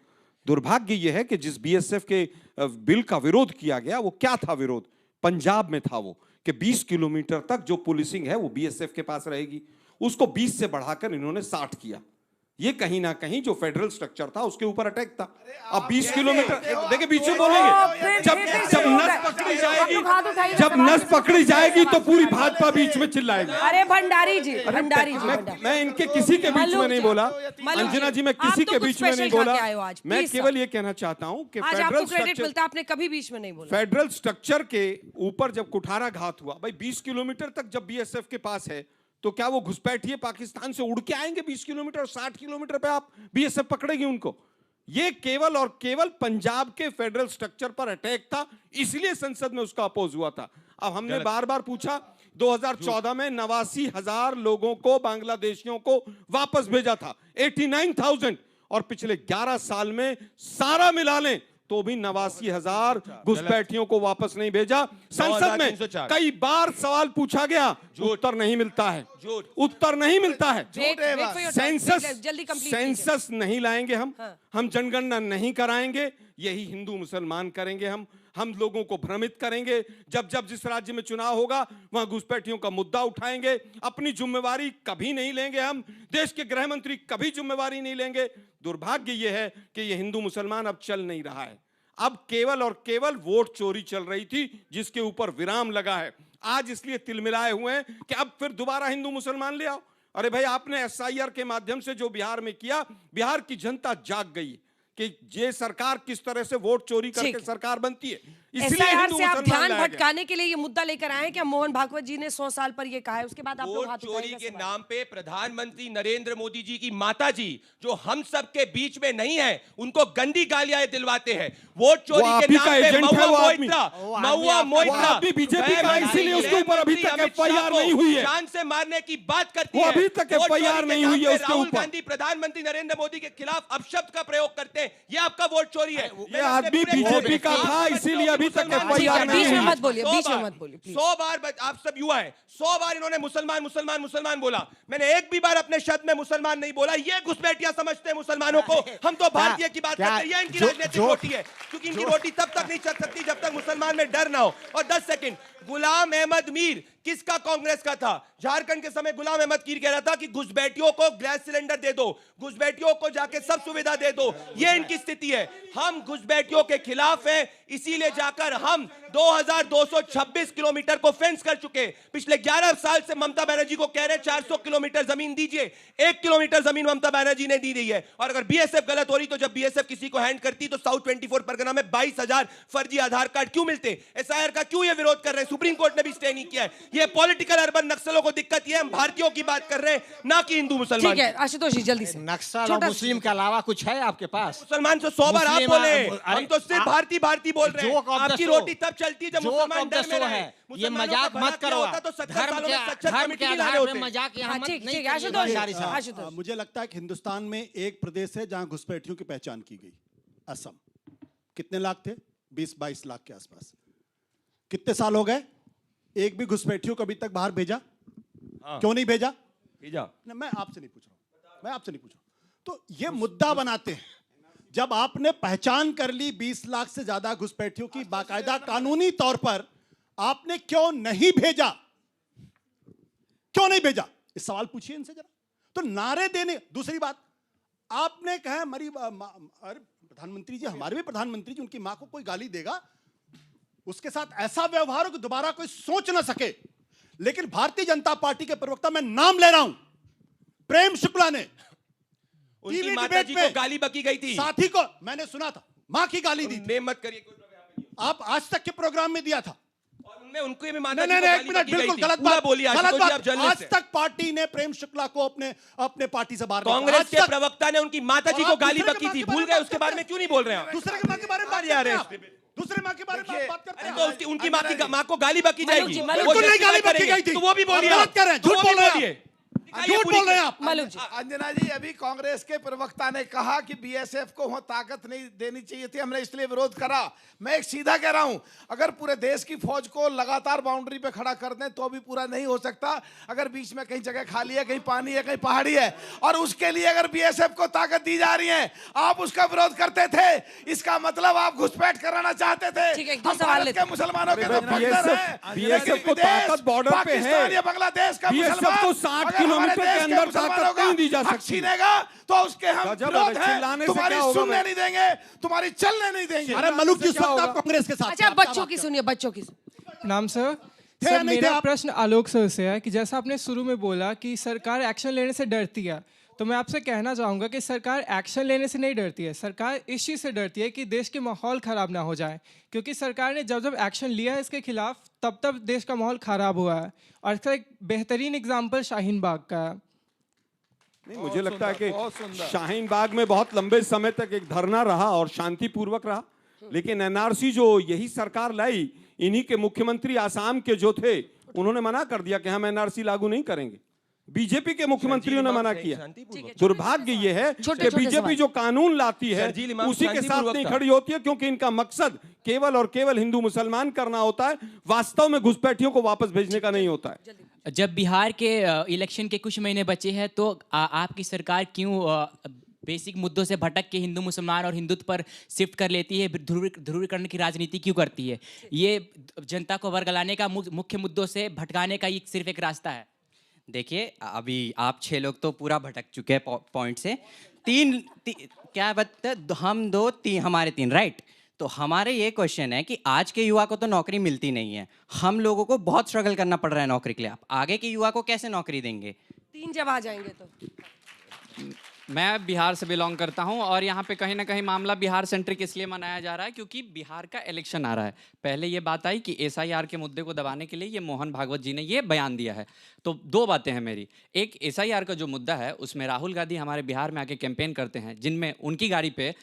दुर्भाग्य यह है कि जिस बीएसएफ के बिल का विरोध किया गया, वो क्या था विरोध? पंजाब में था वो कि 20 किलोमीटर तक जो पुलिसिंग है वो बीएसएफ के पास रहेगी, उसको 20 से बढ़ाकर इन्होंने 60 किया। ये कहीं ना कहीं जो फेडरल स्ट्रक्चर था उसके ऊपर अटैक था। अब 20 किलोमीटर, देखिए बीच में बोलेंगे, जब नस पकड़ी जाएगी तो पूरी भाजपा बीच में चिल्लाएगी। अरे भंडारी जी, मैं इनके किसी के बीच में नहीं बोला, अंजना जी, मैं किसी के बीच में नहीं बोला। मैं केवल ये कहना चाहता हूं कि फेडरल स्ट्रक्चर, आपने कभी बीच में नहीं बोला। फेडरल स्ट्रक्चर के ऊपर जब कुठाराघात हुआ, भाई 20 किलोमीटर तक जब बीएसएफ के पास है तो क्या वो घुसपैठिए पाकिस्तान से उड़ के आएंगे 20 किलोमीटर? 60 किलोमीटर पे आप बीएसएफ पकड़ेगी उनको? ये केवल और केवल पंजाब के फेडरल स्ट्रक्चर पर अटैक था, इसलिए संसद में उसका अपोज हुआ था। अब हमने बार बार पूछा, 2014 में 89,000 लोगों को, बांग्लादेशियों को वापस भेजा था, 89,000, और पिछले 11 साल में सारा मिला लें तो भी 89,000 घुसपैठियों को वापस नहीं भेजा। संसद में कई बार सवाल पूछा गया, उत्तर नहीं मिलता है, उत्तर नहीं मिलता है। सेंसस नहीं लाएंगे हम जनगणना नहीं कराएंगे, यही हिंदू मुसलमान करेंगे। हम लोगों को भ्रमित करेंगे। जब जब जिस राज्य में चुनाव होगा वहां घुसपैठियों का मुद्दा उठाएंगे। अपनी जिम्मेवारी कभी नहीं लेंगे। हम देश के गृह मंत्री कभी जिम्मेवारी नहीं लेंगे। दुर्भाग्य यह है कि यह हिंदू मुसलमान अब चल नहीं रहा है। अब केवल और केवल वोट चोरी चल रही थी, जिसके ऊपर विराम लगा है। आज इसलिए तिलमिलाए हुए हैं कि अब फिर दोबारा हिंदू मुसलमान ले आओ। अरे भाई, आपने SIR के माध्यम से जो बिहार में किया, बिहार की जनता जाग गई कि ये सरकार किस तरह से वोट चोरी करके सरकार बनती है। इसलिए SIR से आप ध्यान भटकाने के लिए ये मुद्दा लेकर आए हैं कि मोहन भागवत जी ने 100 साल पर ये कहा है, उसके बाद आप लोग हाथ वोट चोरी उठाएंगे के नाम पे प्रधानमंत्री नरेंद्र मोदी जी की माता जी, जो हम सब के बीच में नहीं है, उनको गंदी गालियां दिलवाते हैं। वोट चोरी के नाम पे महुआ मोइत्रा बीजेपी का, इसीलिए उसके ऊपर अभी तक FIR नहीं हुई है। जान से मारने की बात करती है। अभी तक FIR नहीं हुई है उसके राहुल ऊपर। गांधी प्रधानमंत्री नरेंद्र मोदी के खिलाफ अपशब्द का प्रयोग करते हैं। ये आपका वोट चोरी है। ये आदमी बीजेपी का था, इसीलिए अभी तक FIR बीच में मत बोलिए, बीच में मत बोलिए। 100 बार आप सब युवा हैं, 100 बार इन्होंने मुसलमान मुसलमान मुसलमान बोला। मैंने एक भी बार अपने शब्द में मुसलमान नहीं बोला। ये घुसपैठिया समझते हैं मुसलमानों को। हम तो भारतीय की बात करते हैं। ये इनकी राजनीतिक रोटी है, क्योंकि इनकी रोटी तब तक नहीं चल सकती जब तक मुसलमान में डर ना हो। और 10 सेकंड, गुलाम अहमद मीर किसका कांग्रेस का था? झारखंड के समय गुलाम अहमद मीर कह रहा था कि घुसपैठियों को गैस सिलेंडर दे दो, घुसपैठियों को जाके सब सुविधा दे दो। ये इनकी स्थिति है। हम घुसपैठियों के खिलाफ हैं, इसीलिए जाकर हम 2226 किलोमीटर को फेंस कर चुके। पिछले 11 साल से ममता बनर्जी को कह रहे 400 किलोमीटर जमीन दीजिए। 1 किलोमीटर जमीन ममता बनर्जी ने दी है। और अगर BSF गलत हो रही, तो जब BSF किसी को हैंड करती तो साउथ 24 परगना में 22,000 फर्जी आधार कार्ड क्यों मिलते? SIR का क्यों ये विरोध कर रहे हैं? सुप्रीम कोर्ट ने भी स्टे नहीं किया है। ये पॉलिटिकल अर्बन नक्सलों को दिक्कत ये, हम भारतीयों की बात कर रहे हैं, ना कि हिंदू मुसलमान। ठीक है आशुतोष जी, जल्दी से। नक्सल और मुस्लिम के अलावा कुछ है आपके पास? मुसलमान से 100 बार आप बोले, हम तो सिर्फ भारतीय बोल रहे हैं। जोक ऑफ द आपकी शो। रोटी तब चलती है जब मुसलमान डर में रहे। ये मजाक मत करो। धर्म के आधार पर मजाक यहाँ मत नहीं करिए। आशुतोष, मुझे लगता है कि हिंदुस्तान में एक प्रदेश है जहां घुसपैठियों की पहचान की गई, असम। कितने लाख थे? 20-22 लाख के आसपास। कितने साल हो गए? एक भी घुसपैठियों को अभी तक बाहर भेजा? क्यों नहीं भेजा? मैं आपसे नहीं पूछ रहा हूं, तो ये मुद्दा बनाते हैं। जब आपने पहचान कर ली 20 लाख से ज्यादा घुसपैठियों की बाकायदा कानूनी तौर पर, आपने क्यों नहीं भेजा? क्यों नहीं भेजा? इस सवाल पूछिए इनसे जरा। तो नारे देने, दूसरी बात आपने कहा हमारी अरे प्रधानमंत्री जी, हमारे भी प्रधानमंत्री जी, उनकी मां को कोई गाली देगा, उसके साथ ऐसा व्यवहार हो कि दोबारा कोई सोच ना सके। लेकिन भारतीय जनता पार्टी के प्रवक्ता, मैं नाम ले रहा हूं, प्रेम शुक्ला ने उनकी माता जी को गाली बकी गई थी। साथी को मैंने सुना था, मां की गाली दी थी। मत करिए, आप आज तक के प्रोग्राम में दिया था। उनमें उनको भी माता जी नहीं, को एक गाली मिनट, बकी गई बिल्कुल थी। गलत पूरा बात, बोलिए गलत बात। आप आज तक पार्टी ने प्रेम शुक्ला को अपने पार्टी से बाहर कांग्रेस के प्रवक्ता ने उनकी माता जी को गाली बकी थी, भूल गए? उसके बारे में क्यों नहीं बोल रहे हैं? दूसरे की मां के बारे में बात करते हैं। दूसरे मां के बारे में बात करते हैं। तो उनकी मां को गाली बकी जाएगी, बिल्कुल नहीं गाली बकी गई थी। तो वो भी बोलिए। गलत कर रहे हैं, झूठ बोल रहे हैं, झूठ बोल रहे हैं आप। अंजना जी, अभी कांग्रेस के प्रवक्ता ने कहा कि BSF को वहां ताकत नहीं देनी चाहिए थी, हमने इसलिए विरोध करा। मैं एक सीधा कह रहा हूं, अगर पूरे देश की फौज को लगातार बाउंड्री पे खड़ा कर दें तो भी पूरा नहीं हो सकता। अगर बीच में कहीं जगह खाली है, कहीं पानी है, कहीं पहाड़ी है, और उसके लिए अगर BSF को ताकत दी जा रही है, आप उसका विरोध करते थे, इसका मतलब आप घुसपैठ कराना चाहते थे। हम भारत के मुसलमानों के तो BSF को ताकत बॉर्डर पे है, या बांग्लादेश का BSF को 60 किलोमीटर के अंदर ताकत नहीं दी जा सकती। छीनेगा तो उसके हम विरोध हैं, तुम्हारी सुनने नहीं देंगे, तुम्हारी चलने नहीं देंगे। अरे मलूक जी, आप कांग्रेस के साथ। अच्छा, बच्चों की सुनिए, बच्चों की। नाम सर मेरा प्रश्न आलोक सर से है कि जैसा आपने शुरू में बोला कि सरकार एक्शन लेने से डरती है, तो मैं आपसे कहना चाहूँगा कि सरकार एक्शन लेने से नहीं डरती है, सरकार इस चीज़ से डरती है कि देश के माहौल ख़राब ना हो जाए। क्योंकि सरकार ने जब जब एक्शन लिया है इसके खिलाफ, तब तब देश का माहौल ख़राब हुआ है। और इसका एक बेहतरीन एग्जाम्पल शाहीन बाग का है। नहीं, मुझे लगता है कि शाहीन बाग में बहुत लंबे समय तक एक धरना रहा और शांतिपूर्वक रहा, लेकिन NRC जो यही सरकार लाई, इन्हीं के मुख्यमंत्री आसाम के जो थे, उन्होंने मना कर दिया कि हम NRC लागू नहीं करेंगे। बीजेपी के मुख्यमंत्रियों ने मना किया। दुर्भाग्य ये है कि बीजेपी जो कानून लाती है उसी के साथ नहीं खड़ी होती है, क्योंकि इनका मकसद केवल और केवल हिंदू मुसलमान करना होता है, वास्तव में घुसपैठियों को वापस भेजने का नहीं होता है। जब बिहार के इलेक्शन के कुछ महीने बचे हैं, तो आपकी सरकार क्यों बेसिक मुद्दों से भटक के हिंदू मुसलमान और हिंदुत्व पर शिफ्ट कर लेती है, ध्रुवीकरण की राजनीति क्यों करती है? ये जनता को वर्गलाने का मुख्य मुद्दों से भटकाने का ये सिर्फ एक रास्ता है। देखिए, अभी आप 6 लोग तो पूरा भटक चुके हैं पॉइंट से। क्या बता, हम 2 3 हमारे 3 राइट। तो हमारे ये क्वेश्चन है कि आज के युवा को तो नौकरी मिलती नहीं है, हम लोगों को बहुत स्ट्रगल करना पड़ रहा है नौकरी के लिए। आप आगे के युवा को कैसे नौकरी देंगे? 3 जब आ जाएंगे तो। मैं बिहार से बिलोंग करता हूं और यहाँ पे कहीं ना कहीं मामला बिहार सेंट्रिक इसलिए मनाया जा रहा है क्योंकि बिहार का इलेक्शन आ रहा है। पहले ये बात आई कि SIR के मुद्दे को दबाने के लिए ये मोहन भागवत जी ने ये बयान दिया है। तो 2 बातें हैं मेरी। एक, SIR का जो मुद्दा है उसमें राहुल गांधी हमारे बिहार में आके कैंपेन करते हैं, जिनमें उनकी गाड़ी पे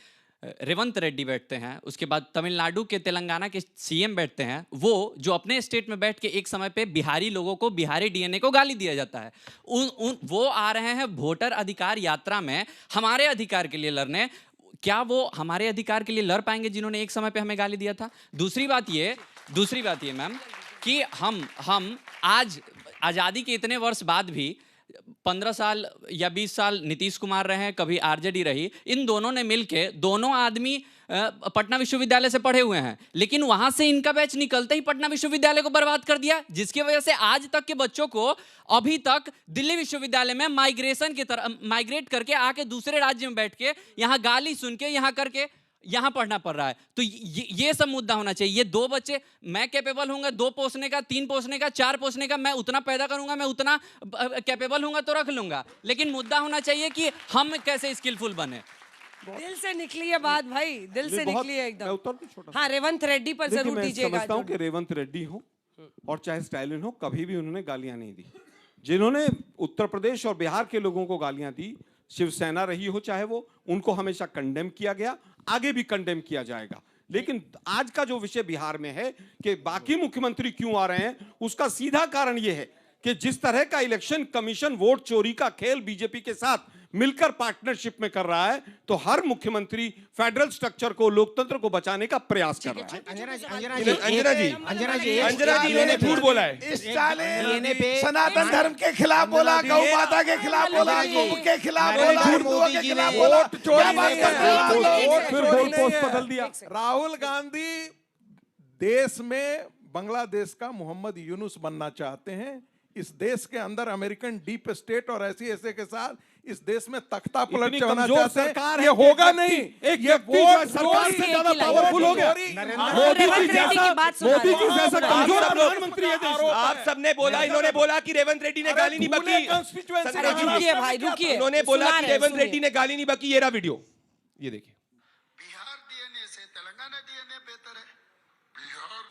रेवंत रेड्डी बैठते हैं, उसके बाद तमिलनाडु के तेलंगाना के CM बैठते हैं, वो जो अपने स्टेट में बैठ के एक समय पे बिहारी लोगों को, बिहारी DNA को गाली दिया जाता है। वो आ रहे हैं वोटर अधिकार यात्रा में हमारे अधिकार के लिए लड़ने। क्या वो हमारे अधिकार के लिए लड़ पाएंगे जिन्होंने एक समय पे हमें गाली दिया था? दूसरी बात ये मैम कि हम आज आज़ादी के इतने वर्ष बाद भी 15 साल या 20 साल नीतीश कुमार रहे हैं, कभी RJD रही, इन दोनों ने मिलके, दोनों आदमी पटना विश्वविद्यालय से पढ़े हुए हैं, लेकिन वहां से इनका बैच निकलते ही पटना विश्वविद्यालय को बर्बाद कर दिया, जिसकी वजह से आज तक के बच्चों को अभी तक दिल्ली विश्वविद्यालय में माइग्रेशन की तरह माइग्रेट करके आके दूसरे राज्य में बैठ के यहाँ गाली सुन के यहाँ करके यहाँ पढ़ना पड़ रहा है। तो ये सब मुद्दा होना चाहिए। ये 2 बच्चे मैं कैपेबल हूँगा 2 पोसने का, 3 पोसने का, 4 पोसने का, मैं उतना पैदा करूंगा, मैं उतना कैपेबल हूँगा तो रख लूंगा, लेकिन मुद्दा होना चाहिए कि हम कैसे स्किलफुल बने। दिल से निकली है बात भाई, दिल से निकली है एकदम। हाँ, रेवंत रेड्डी पर जरूर दीजिएगा। मैं समझता हूँ कि रेवंत रेड्डी हो और चाहे स्टालिन हो, कभी भी उन्होंने गालियां नहीं दी। जिन्होंने उत्तर प्रदेश और बिहार के लोगों को गालियां दी, शिवसेना रही हो चाहे वो, उनको हमेशा कंडेम किया गया, आगे भी कंडेम किया जाएगा। लेकिन आज का जो विषय बिहार में है कि बाकी मुख्यमंत्री क्यों आ रहे हैं, उसका सीधा कारण यह है कि जिस तरह का इलेक्शन कमीशन वोट चोरी का खेल बीजेपी के साथ मिलकर पार्टनरशिप में कर रहा है, तो हर मुख्यमंत्री फेडरल स्ट्रक्चर को, लोकतंत्र को बचाने का प्रयास कर रहा है। अंजना जी ने झूठ बोला है। स्टालिन सनातन धर्म के खिलाफ बोला, गौ माता के खिलाफ बोला, गोप के खिलाफ बोला, हिंदुओं के खिलाफ बोला। फिर गोल पोस्ट बदल दिया। राहुल गांधी देश में बांग्लादेश का मोहम्मद यूनुस बनना चाहते हैं। इस देश के अंदर अमेरिकन डीप स्टेट और ऐसे के साथ इस देश में तख्ता पलट होना चाहते हैं। ये होगा नहीं। ये वोट सरकार से ज्यादा पावरफुल हो गया। मोदी जी जैसा कमजोर प्रधानमंत्री है देश में। आप सबने बोला, इन्होंने बोला कि रेवंत रेड्डी ने गाली नहीं बकी। रुकिए भाई, रुकिए। इन्होंने बोला कि रेवंत रेड्डी ने गाली नहीं बकी। ये रहा वीडियो, ये देखिए।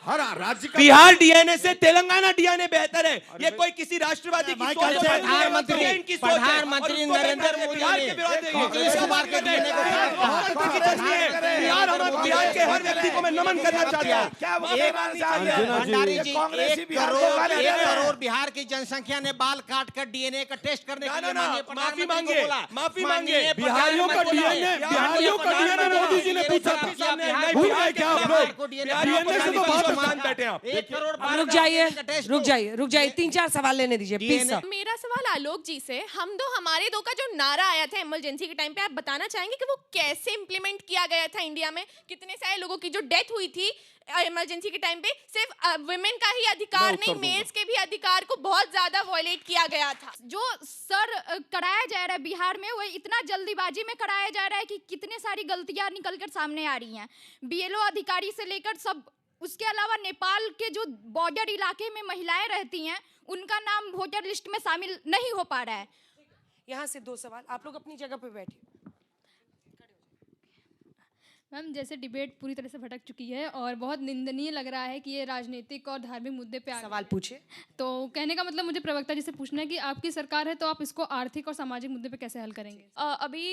हर राज्य का बिहार DNA से तेलंगाना DNA बेहतर है। ये कोई किसी राष्ट्रवादी की सोच है। प्रधानमंत्री नरेंद्र मोदी बिहार के हर व्यक्ति को मैं नमन करना चाहता हूँ। 1 करोड़ बिहार की जनसंख्या ने बाल काट कर DNA का टेस्ट करने के लिए माफी मांगे। बिहारियों का DNA मोदी जी ने पूछा था। रुक जाइए 3-4 सवाल लेने दीजिए प्लीज। मेरा सवाल आलोक जी से, हमारे दो का जो नारा आया था इमरजेंसी के टाइम पे, आप बताना चाहेंगे कि वो कैसे इंप्लीमेंट किया गया था इंडिया में? कितने सारे लोगों की जो डेथ हुई थी इमरजेंसी के टाइम पे, सिर्फ वुमेन का ही अधिकार नहीं, मेल्स के भी अधिकार को बहुत ज्यादा वॉयलेट किया गया था। जो सर कराया जा रहा है बिहार में, वो इतना जल्दीबाजी में कराया जा रहा है कि कितने सारी गलतियां निकलकर सामने आ रही हैं। BLO अधिकारी से लेकर सब। उसके अलावा नेपाल के जो बॉर्डर इलाके में महिलाएं रहती हैं, उनका नाम वोटर लिस्ट में शामिल नहीं हो पा रहा है। यहाँ से 2 सवाल, आप लोग अपनी जगह पे बैठिए। मैम, जैसे डिबेट पूरी तरह से भटक चुकी है और बहुत निंदनीय लग रहा है कि ये राजनीतिक और धार्मिक मुद्दे पे सवाल पूछे। तो कहने का मतलब मुझे प्रवक्ता जी से पूछना है कि आपकी सरकार है तो आप इसको आर्थिक और सामाजिक मुद्दे पे कैसे हल करेंगे? अभी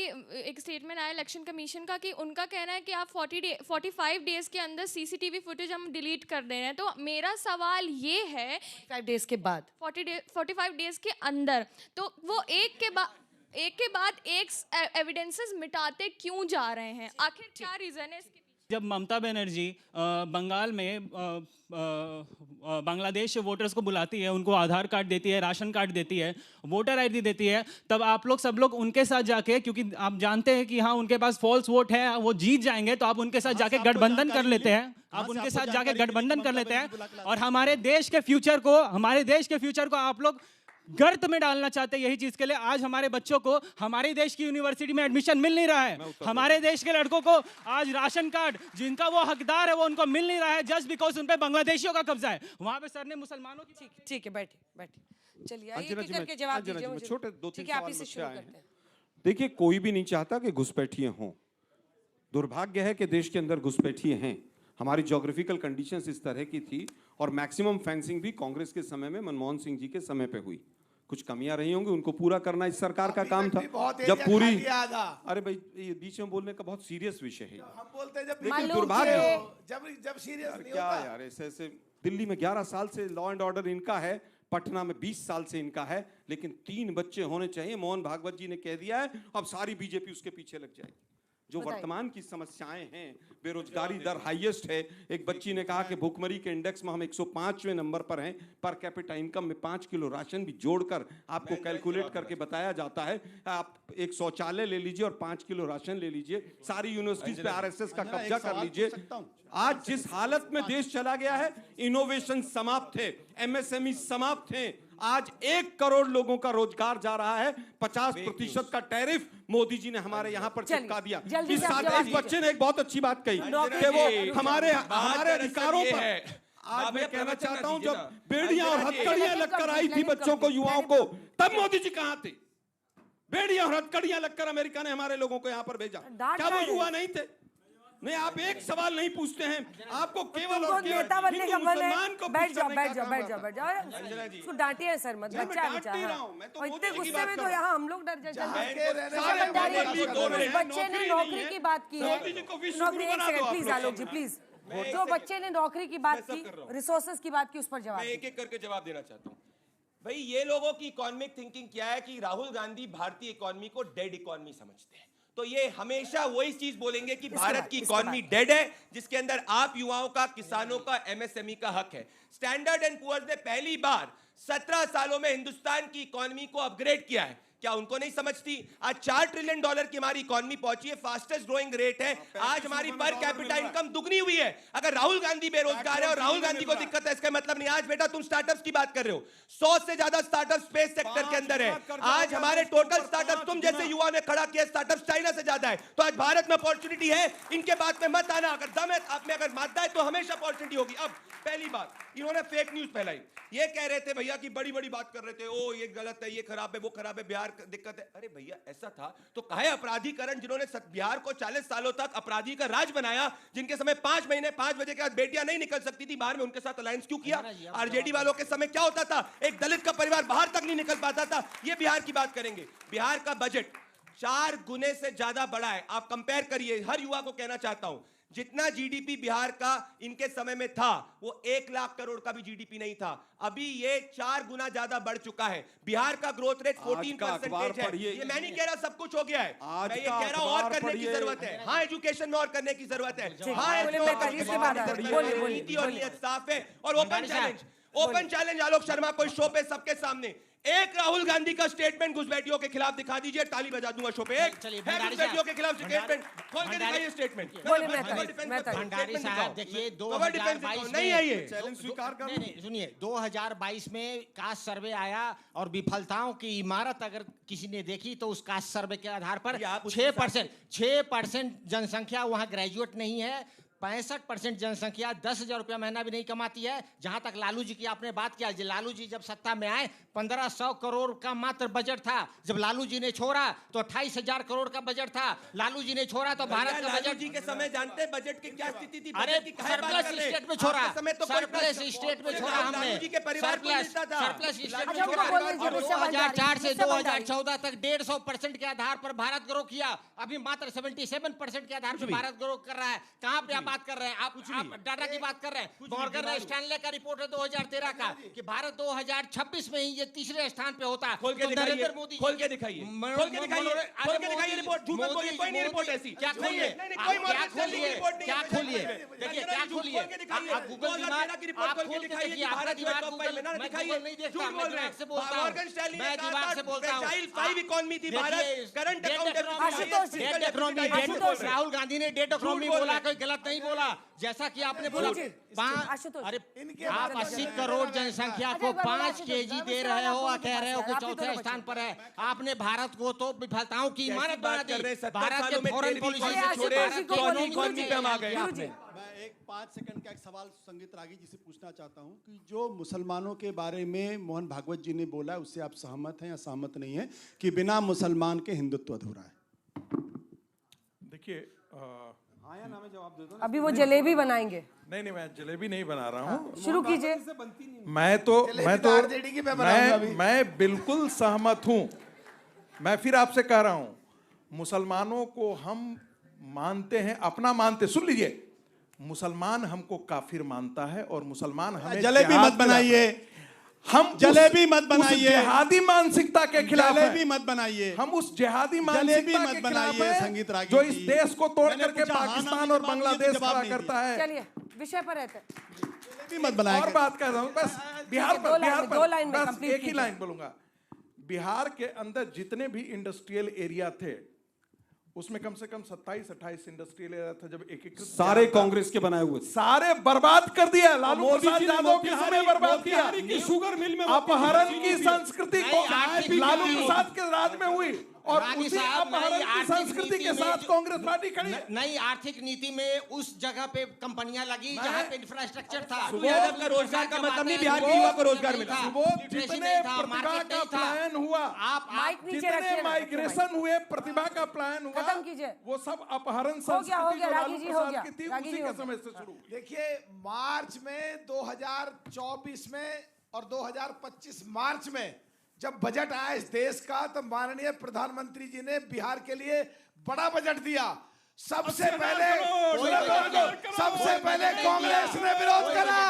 एक स्टेटमेंट आया इलेक्शन कमीशन का कि उनका कहना है कि आप 45 डेज के अंदर CCTV फुटेज हम डिलीट कर दे रहे हैं। तो मेरा सवाल ये है, 45 डेज के बाद 45 डेज के अंदर, तो वो एक के बाद एक एविडेंसेस मिटाते क्यों जा रहे हैं? आखिर क्या रीजन है इसके? जब ममता बनर्जी बंगाल में बांग्लादेश वोटर्स को बुलाती है, उनको आधार कार्ड देती है, राशन कार्ड देती है, वोटर आईडी देती है, तब आप लोग सब लोग उनके साथ जाके, क्योंकि आप जानते हैं कि हाँ उनके पास फॉल्स वोट है, वो जीत जाएंगे, तो आप उनके साथ जाके गठबंधन कर लेते हैं, आप उनके साथ जाके गठबंधन कर लेते हैं और हमारे देश के फ्यूचर को आप लोग गर्त में डालना चाहते हैं। यही चीज के लिए आज हमारे बच्चों को हमारे देश की यूनिवर्सिटी में एडमिशन मिल नहीं रहा है, हमारे देश के लड़कों को आज राशन कार्ड जिनका वो हकदार है वो उनको मिल नहीं रहा है, जस्ट बिकॉज उन पे बांग्लादेशियों का कब्जा है। वहां पे सर ने मुसलमानों की ठीक है, बैठिए चलिए आइए करके जवाब दीजिए मुझे। छोटे 2-3 सवाल मुझसे शुरू करते हैं। देखिए, कोई भी नहीं चाहता कि घुसपैठिए हों। दुर्भाग्य है कि देश के अंदर घुसपैठिए हैं। हमारी ज्योग्राफिकल कंडीशंस इस तरह की थी और मैक्सिमम फेंसिंग भी कांग्रेस के समय में मनमोहन सिंह जी के समय पे हुई। कुछ कमियां रही होंगी, उनको पूरा करना इस सरकार का काम था। जब पूरी अरे भाई ये बीच में बोलने का बहुत सीरियस विषय है। हम बोलते हैं लेकिन दुर्भाग्य जब सीरियस नहीं क्या होता। यार, ऐसे दिल्ली में 11 साल से लॉ एंड ऑर्डर इनका है, पटना में 20 साल से इनका है, लेकिन 3 बच्चे होने चाहिए। मोहन भागवत जी ने कह दिया है, अब सारी बीजेपी उसके पीछे लग जाएगी। जो वर्तमान की समस्याएं हैं, बेरोजगारी दर हाईएस्ट है। एक बच्ची ने कहा कि भूखमरी के इंडेक्स में हम 105वें नंबर पर हैं। पर कैपिटा इनकम में 5 किलो राशन भी जोड़कर आपको कैलकुलेट करके बताया जाता है। आप एक शौचालय ले लीजिए और 5 किलो राशन ले लीजिए, सारी यूनिवर्सिटीज पे आरएसएस का कब्जा कर लीजिए। आज जिस हालत में देश चला गया है, इनोवेशन समाप्त है, एमएसएमई समाप्त है। आज 1 करोड़ लोगों का रोजगार जा रहा है। 50% का टैरिफ मोदी जी ने हमारे यहाँ पर चिपका दिया। इस साथ एक बच्चे ने एक बहुत अच्छी बात कही कि वो हमारे अधिकारों पर। आज मैं कहना चाहता हूँ, जब बेड़ियां और हथकड़ियां लगकर आई थी बच्चों को, युवाओं को, तब मोदी जी कहाँ थे? बेड़ियां और हथकड़ियां लगकर अमेरिका ने हमारे लोगों को यहाँ पर भेजा। क्या वो युवा नहीं थे? नहीं, आप एक सवाल नहीं पूछते हैं, आपको केवल और केवल हिंदू मुसलमान को बैठ जाओ। उसको डांटिए सर मत, बच्चा और इतने गुस्से में तो यहाँ हम लोग डर जाते। बच्चे ने नौकरी की बात की है, प्लीज आलोक जी प्लीज। जो बच्चे ने नौकरी की बात की, रिसोर्सेज की बात की, उस पर जवाब। मैं एक एक करके जवाब देना चाहता हूँ। भाई ये लोगों की इकोनॉमिक थिंकिंग क्या है कि राहुल गांधी भारतीय इकोनॉमी को डेड इकोनॉमी समझते हैं। तो ये हमेशा वही चीज बोलेंगे कि भारत की इकोनॉमी डेड है, जिसके अंदर आप युवाओं का, किसानों का, एमएसएमई का हक है। स्टैंडर्ड एंड पुअर्स ने पहली बार 17 सालों में हिंदुस्तान की इकोनॉमी को अपग्रेड किया है। क्या उनको नहीं समझती? आज $4 ट्रिलियन की हमारी इकोनॉमी पहुंची है, फास्टेस्ट ग्रोइंग रेट है। आज हमारी पर कैपिटा इनकम दुगनी हुई है। अगर राहुल गांधी बेरोजगार है और राहुल गांधी को दिक्कत है, इसका मतलब नहीं। आज बेटा तुम स्टार्टअप्स की बात कर रहे हो, 100 से ज्यादा स्टार्टअप स्पेस सेक्टर के अंदर है। आज हमारे टोटल स्टार्टअप, तुम जैसे युवा ने खड़ा किया स्टार्टअप चाइना से ज्यादा है। तो आज भारत में अपॉर्चुनिटी है, इनके बात में मत आना। अगर दम है आप में, अगर मानता है तो हमेशा अपॉर्चुनिटी होगी। अब पहली बात, इन्होंने फेक न्यूज फैलाई। ये कह रहे थे भैया की बड़ी बड़ी बात कर रहे थे, ओ ये गलत है, ये खराब है, वो खराब है, बिहार दिक्कत है। अरे भैया ऐसा था तो कहे अपराधीकरण, जिन्होंने बिहार को 40 सालों तक अपराधी का राज बनाया, जिनके समय 5 महीने 5 बजे के बाद बेटियां नहीं निकल सकती थी बाहर में, उनके साथ अलायंस क्यों किया? आरजेडी वालों के समय क्या होता था? एक दलित का परिवार बाहर तक नहीं निकल पाता था। ये बिहार की बात करेंगे। बिहार का बजट 4 गुने से ज्यादा बड़ा है। आप कंपेयर करिए। हर युवा को कहना चाहता हूं, जितना जीडीपी बिहार का इनके समय में था, वो 1 लाख करोड़ का भी जीडीपी नहीं था। अभी ये 4 गुना ज्यादा बढ़ चुका है। बिहार का ग्रोथ रेट 14% है। ये मैं नहीं कह रहा सब कुछ हो गया है, मैं ये कह रहा हूं और करने की जरूरत है। हाँ, एजुकेशन में और करने की जरूरत है। हाँ, नीति और नियत साफ है। और ओपन चैलेंज आलोक शर्मा को शो पे सबके सामने एक राहुल गांधी का स्टेटमेंट घुसपैठियों के खिलाफ दिखा दीजिए, ताली बजा दूंगा शो पे। एक घुसपैठियों के खिलाफ स्टेटमेंट खोल के दिखाइए। स्टेटमेंट भंडारी साहब देखिए, 2022 नहीं है ये चैलेंज स्वीकार कर। नहीं सुनिए, 2022 में कास्ट सर्वे आया और विफलताओं की इमारत अगर किसी ने देखी तो उस कास्ट सर्वे के आधार पर 6% जनसंख्या वहां ग्रेजुएट नहीं है। 65% जनसंख्या 10,000 रुपया महीना भी नहीं कमाती है। जहां तक लालू जी की आपने बात किया, लालू जी जब सत्ता में आए 1500 करोड़ का मात्र बजट था। जब लालू जी ने छोड़ा तो 28,000 करोड़ का बजट था। लालू जी ने छोड़ा तो भारत का बजट जी के समय जानते हैं बजट की क्या स्थिति थी? अरे सरप्लस स्टेट में छोड़ा, सरप्लस स्टेट में छोड़ा हमने। सरप्लस स्टेट में छोड़ा। 2004 से 2014 तक 150% के आधार पर भारत ग्रो किया। अभी मात्र 77% के आधार पर भारत ग्रो कर रहा है। कहां पे आप बात कर रहे हैं आप डाटा की बात कर रहे हैं। मॉर्गन स्टैनले का रिपोर्ट है 2013 का कि भारत 2026 में ही ये तीसरे स्थान पे होता है। खोल के दिखाइए, खोल के दिखाइए, खोल के दिखाइए, खोल के दिखाइए रिपोर्ट। झूठ मत बोलिए, कोई नहीं रिपोर्ट ऐसी। क्या खोलिए, क्या खोलिए, क्या खोलिए, देखिए क्या खोलिए। आप गूगल दिमाग की रिपोर्ट खोल के दिखाइए। आपका दिमाग गूगल नहीं देखता, मैं दिमाग से बोलता हूँ, मैं दिमाग से बोलता हूँ। 5 इकोनॉमी थी Bharat, current account debt economy, Rahul Gandhi ने डेट इकोनॉमी बोला, कोई गलत नहीं बोला। जैसा कि आपने बोला अरे आप 80 करोड़ जनसंख्या को 5 केजी दे रहे हो और कह रहे हो कि चौथे स्थान पर है। आपने भारत को तो विफलताओं की इमारत बना दी। भारत के फॉरेन पॉलिसी से छोड़े इकोनॉमी पे हम आ गए। मैं एक 5 सेकंड का एक सवाल संगीत रागी जी से पूछना चाहता हूं कि जो मुसलमानों के बारे में मोहन भागवत जी ने बोला उससे आप सहमत हैं या सहमत नहीं हैं कि बिना मुसलमान के हिंदुत्व अधूरा है? देखिए अभी वो जलेबी बनाएंगे। नहीं मैं जलेबी नहीं बना रहा हूँ। शुरू कीजिए। मैं बिल्कुल सहमत हूँ। मैं फिर आपसे कह रहा हूँ, मुसलमानों को हम मानते हैं, अपना मानते, सुन लीजिए, मुसलमान हमको काफिर मानता है और मुसलमान हमें जलेबी मत बनाइए, हम जलेबी मत बनाइए, जिहादी मानसिकता के खिलाफ जलेबी मत बनाइए, हम उस जिहादी मानसिकता के खिलाफ हैं जो इस देश को तोड़ करके पाकिस्तान और बांग्लादेश खड़ा करता है। चलिए विषय पर रहते हैं। जलेबी मत बनाइए। और बात कर रहा हूँ बस बिहार पर, बस एक ही लाइन बोलूंगा। बिहार के अंदर जितने भी इंडस्ट्रियल एरिया थे उसमें कम से कम 27-28 इंडस्ट्रियल एरिया था जब एकीकृत सारे कांग्रेस के बनाए हुए सारे बर्बाद कर दिया। लालू प्रसाद यादव के समय बर्बाद किया। शुगर मिल में अपहरण की संस्कृति को लालू प्रसाद के राज में हुई और उसी अपहरण की संस्कृति के साथ कांग्रेस पार्टी खड़ी। नई आर्थिक नीति में उस जगह पे कंपनियां लगी जहां पे इंफ्रास्ट्रक्चर था। यादव का रोजगार का मतलब नहीं बिहार के युवा को रोजगार मिला। जितने प्रतिभा का पलायन हुआ, जितने माइग्रेशन हुए, प्रतिभा का पलायन हुआ, खत्म कीजिए। वो सब अपहरण संस्कृति जो लालू प्रसाद की थी उसी के समय से शुरू। देखिए मार्च में 2024 में और 2025 मार्च में जब बजट आया इस देश का, तब माननीय प्रधानमंत्री जी ने बिहार के लिए बड़ा बजट दिया। सबसे पहले कांग्रेस ने विरोध करा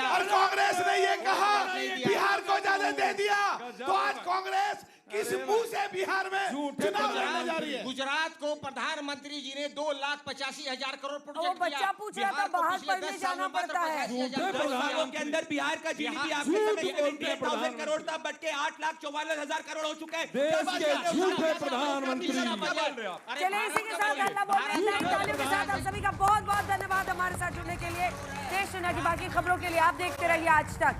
और कांग्रेस ने ये कहा बिहार को ज्यादा दे दिया, तो आज कांग्रेस किस मुंह से बिहार में चुनाव लड़ने जा रही है? गुजरात को प्रधानमंत्री जी ने 2,85,000 करोड़ प्रोजेक्ट वो बच्चा पूछ रहा था बाहर पढ़ने जाना पड़ता है। सालों के अंदर बिहार का जीडीपी आपके समय 78,000 करोड़ था, बढ़ के 8,44,000 करोड़ हो चुका है। झूठे प्रधानमंत्री। चलिए इसी के साथ अल्लाह बोल रहे हैं, तालियों के साथ आप सभी का बहुत बहुत धन्यवाद हमारे साथ जुड़ने के लिए। देश दुनिया की बाकी खबरों के लिए आप देखते रहिए आज तक।